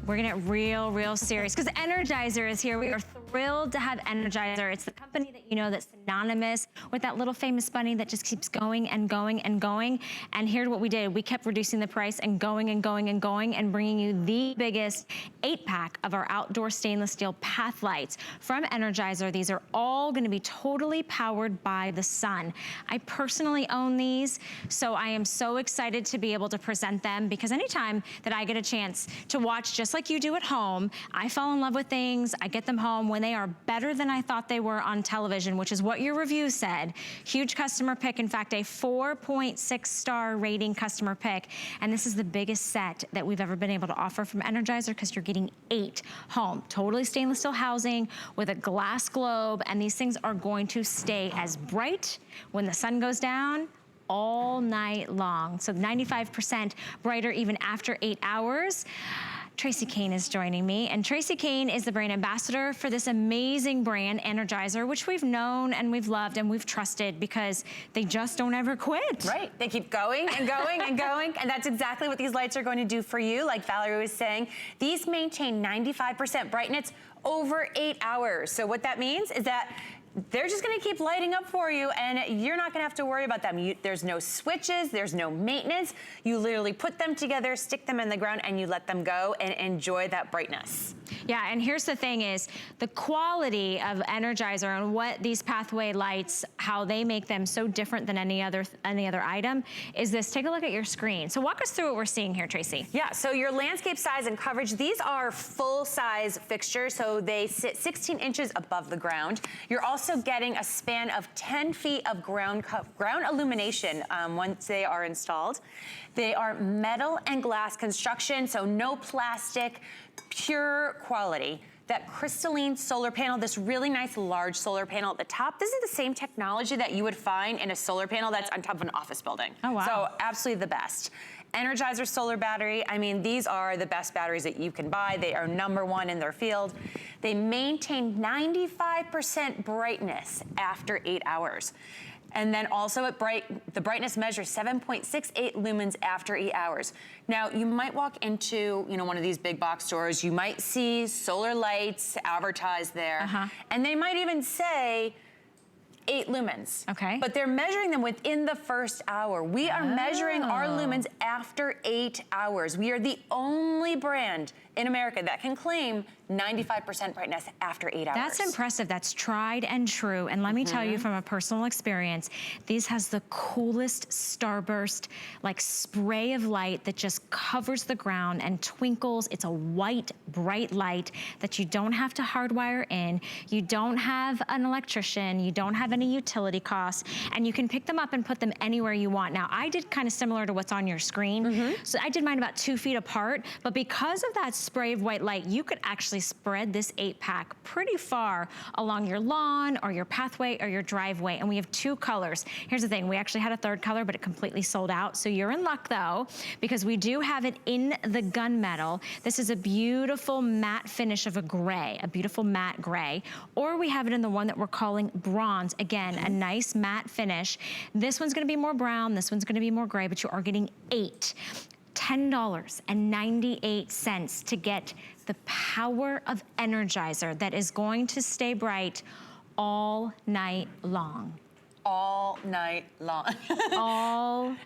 We're gonna get real serious because Energizer is here. We are thrilled to have Energizer. It's the company that you know that's synonymous with that little famous bunny that just keeps going and going and going. And here's what we did. We kept reducing the price and going and going and going and bringing you the biggest 8-pack of our outdoor stainless steel path lights from Energizer. These are all gonna be totally powered by the sun. I personally own these, so I am so excited to be able to present them because anytime that I get a chance to watch just like you do at home, I fall in love with things, I get them home when they are better than I thought they were on television, which is what your review said. Huge customer pick, in fact, a 4.6 star rating customer pick. And this is the biggest set that we've ever been able to offer from Energizer because you're getting 8 home. Totally stainless steel housing with a glass globe, and these things are going to stay as bright when the sun goes down all night long. So 95% brighter even after 8 hours. Tracy Kane is joining me, and Tracy Kane is the brand ambassador for this amazing brand, Energizer, which we've known and we've loved and we've trusted because they just don't ever quit. Right, they keep going and going and going, and that's exactly what these lights are going to do for you. Like Valerie was saying, these maintain 95% brightness over 8 hours. So what that means is that they're just gonna keep lighting up for you and you're not gonna have to worry about them. There's no switches, there's no maintenance. You literally put them together, stick them in the ground, and you let them go and enjoy that brightness. Yeah, and here's the thing is, the quality of Energizer and what these pathway lights, how they make them so different than any other item is this. Take a look at your screen. So walk us through what we're seeing here, Tracy. Yeah, so your landscape size and coverage, these are full size fixtures, so they sit 16 inches above the ground. You're also also getting a span of 10 feet of ground illumination once they are installed. They are metal and glass construction, so no plastic, pure quality. That crystalline solar panel, this really nice large solar panel at the top, this is the same technology that you would find in a solar panel that's on top of an office building. Oh, wow. So absolutely the best. Energizer solar battery, I mean, these are the best batteries that you can buy. They are #1 in their field. They maintain 95% brightness after 8 hours. And then also the brightness measures 7.68 lumens after 8 hours. Now, you might walk into, one of these big box stores, you might see solar lights advertised there, and they might even say 8 lumens. Okay. But they're measuring them within the first hour. We are measuring our lumens after 8 hours. We are the only brand in America that can claim 95% brightness after 8 hours. That's impressive. That's tried and true. And let me tell you from a personal experience, these has the coolest starburst, like spray of light that just covers the ground and twinkles. It's a white, bright light that you don't have to hardwire in. You don't have an electrician. You don't have any utility costs. And you can pick them up and put them anywhere you want. Now, I did kind of similar to what's on your screen. So I did mine about 2 feet apart. But because of that spray of white light, you could actually spread this 8-pack pretty far along your lawn or your pathway or your driveway. And we have 2 colors. Here's the thing, we actually had a 3rd color, but it completely sold out. So you're in luck though, because we do have it in the gunmetal. This is a beautiful matte finish of a gray, a beautiful matte gray. Or we have it in the one that we're calling bronze. Again, a nice matte finish. This one's gonna be more brown, this one's gonna be more gray, but you are getting 8. $10.98 to get the power of Energizer that is going to stay bright all night long. All night long.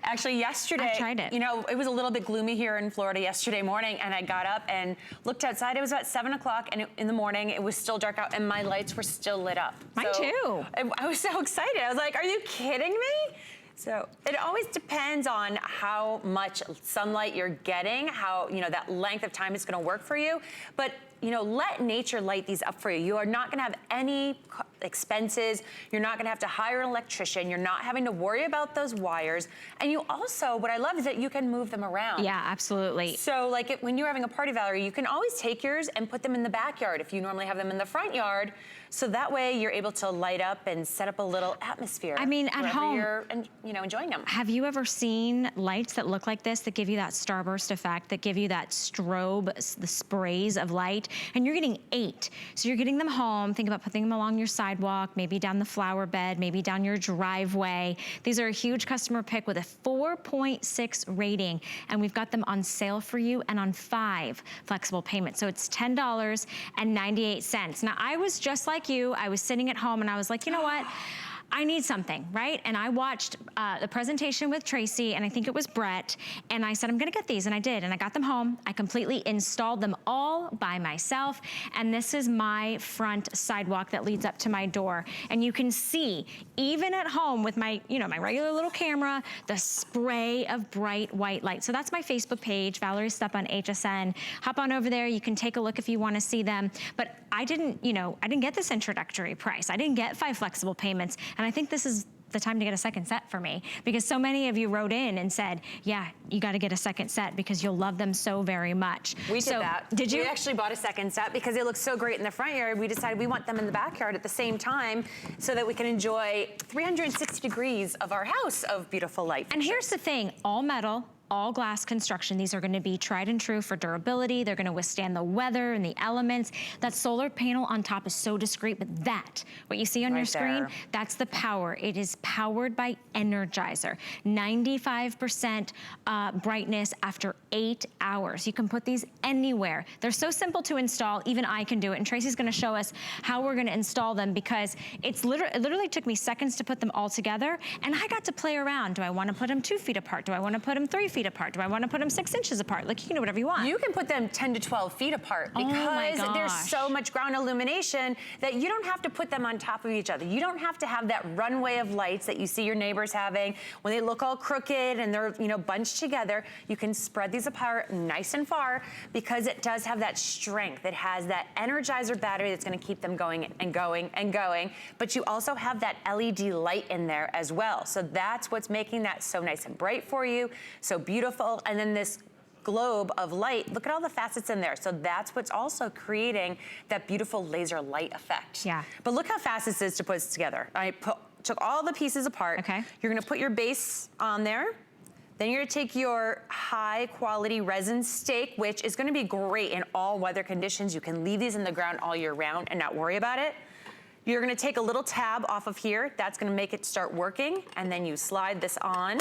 Actually, yesterday, I tried it. It was a little bit gloomy here in Florida yesterday morning, and I got up and looked outside. It was about 7 o'clock in the morning. It was still dark out, and my lights were still lit up. Mine too. I was so excited. I was like, are you kidding me? So it always depends on how much sunlight you're getting, how, that length of time is gonna work for you. But, let nature light these up for you. You are not gonna have any expenses. You're not gonna have to hire an electrician. You're not having to worry about those wires. And you also, what I love is that you can move them around. Yeah, absolutely. So when you're having a party, Valerie, you can always take yours and put them in the backyard if you normally have them in the front yard. So that way you're able to light up and set up a little atmosphere. I mean, at home, you're, enjoying them. Have you ever seen lights that look like this, that give you that starburst effect, that give you that strobe, the sprays of light? And you're getting 8. So you're getting them home. Think about putting them along your sidewalk, maybe down the flower bed, maybe down your driveway. These are a huge customer pick with a 4.6 rating. And we've got them on sale for you and on 5 flexible payments. So it's $10.98. Now, I was just like you. I was sitting at home and I was like, you know what? I need something, right? And I watched the presentation with Tracy, and I think it was Brett, and I said, I'm gonna get these, and I did, and I got them home. I completely installed them all by myself, and this is my front sidewalk that leads up to my door. And you can see, even at home with my, my regular little camera, the spray of bright white light. So that's my Facebook page, Valerie Stupp on HSN. Hop on over there, you can take a look if you wanna see them. But I didn't get this introductory price. I didn't get 5 flexible payments. And I think this is the time to get a second set for me, because so many of you wrote in and said, yeah, you got to get a second set because you'll love them so very much. We did that. Did you? We actually bought a second set because it looks so great in the front yard. We decided we want them in the backyard at the same time so that we can enjoy 360 degrees of our house of beautiful light. And here's the thing, all metal, all glass construction. These are gonna be tried and true for durability. They're gonna withstand the weather and the elements. That solar panel on top is so discreet, but what you see on your screen, that's the power. It is powered by Energizer. 95% brightness after 8 hours. You can put these anywhere. They're so simple to install, even I can do it. And Tracy's gonna show us how we're gonna install them, because it literally took me seconds to put them all together, and I got to play around. Do I wanna put them 2 feet apart? Do I wanna put them 3 feet feet apart? Do I want to put them 6 inches apart? Like, you can do whatever you want. You can put them 10 to 12 feet apart because there's so much ground illumination that you don't have to put them on top of each other. You don't have to have that runway of lights that you see your neighbors having when they look all crooked and they're, you know, bunched together. You can spread these apart nice and far because it does have that strength. It has that Energizer battery that's going to keep them going and going and going. But you also have that LED light in there as well. So that's what's making that so nice and bright for you, so beautiful. And then this globe of light, look at all the facets in there. So that's what's also creating that beautiful laser light effect. Yeah. But look how fast this is to put this together. I took all the pieces apart. Okay. You're gonna put your base on there. Then you're gonna take your high quality resin stake, which is gonna be great in all weather conditions. You can leave these in the ground all year round and not worry about it. You're gonna take a little tab off of here. That's gonna make it start working. And then you slide this on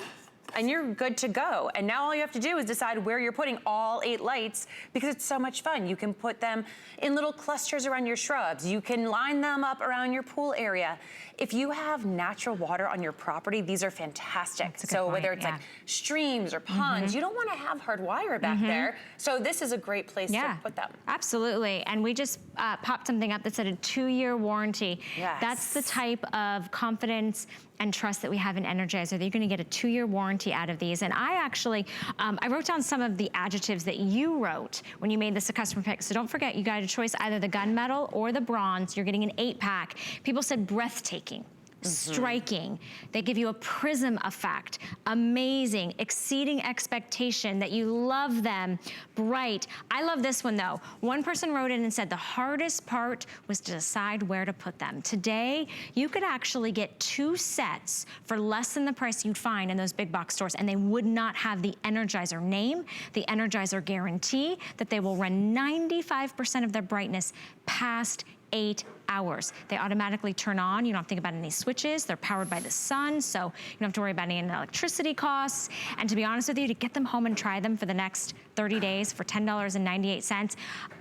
and you're good to go. And now all you have to do is decide where you're putting all 8 lights because it's so much fun. You can put them in little clusters around your shrubs. You can line them up around your pool area. If you have natural water on your property, these are fantastic. So whether it's like streams or ponds, you don't want to have hard wire back there. So this is a great place to put them. Absolutely. And we just popped something up that said a 2-year warranty. Yes. That's the type of confidence and trust that we have in Energizer, that you're gonna get a 2-year warranty out of these. And I actually, I wrote down some of the adjectives that you wrote when you made this a customer pick. So don't forget, you got a choice, either the gunmetal or the bronze. You're getting an 8-pack. People said breathtaking. Striking. They give you a prism effect. Amazing. Exceeding expectation, that you love them. Bright. I love this one though. One person wrote in and said the hardest part was to decide where to put them. Today, you could actually get 2 sets for less than the price you'd find in those big box stores, and they would not have the Energizer name, the Energizer guarantee that they will run 95% of their brightness past 8 hours. They automatically turn on. You don't have to think about any switches. They're powered by the sun, so you don't have to worry about any electricity costs. And to be honest with you, to get them home and try them for the next 30 days for $10.98,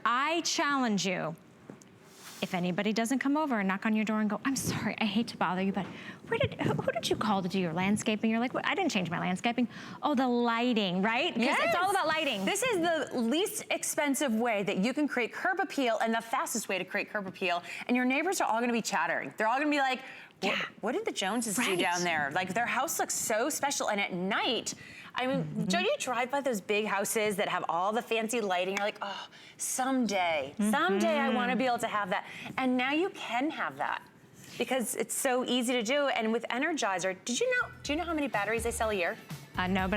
I challenge you, if anybody doesn't come over and knock on your door and go, I'm sorry, I hate to bother you, but who did you call to do your landscaping? You're like, what? I didn't change my landscaping. Oh, the lighting, right? Because it's all about lighting. This is the least expensive way that you can create curb appeal and the fastest way to create curb appeal. And your neighbors are all gonna be chattering. They're all gonna be like, what did the Joneses do down there? Like, their house looks so special. And at night, I mean, don't you drive by those big houses that have all the fancy lighting? You're like, oh, someday I want to be able to have that. And now you can have that because it's so easy to do. And with Energizer, do you know how many batteries they sell a year? No, but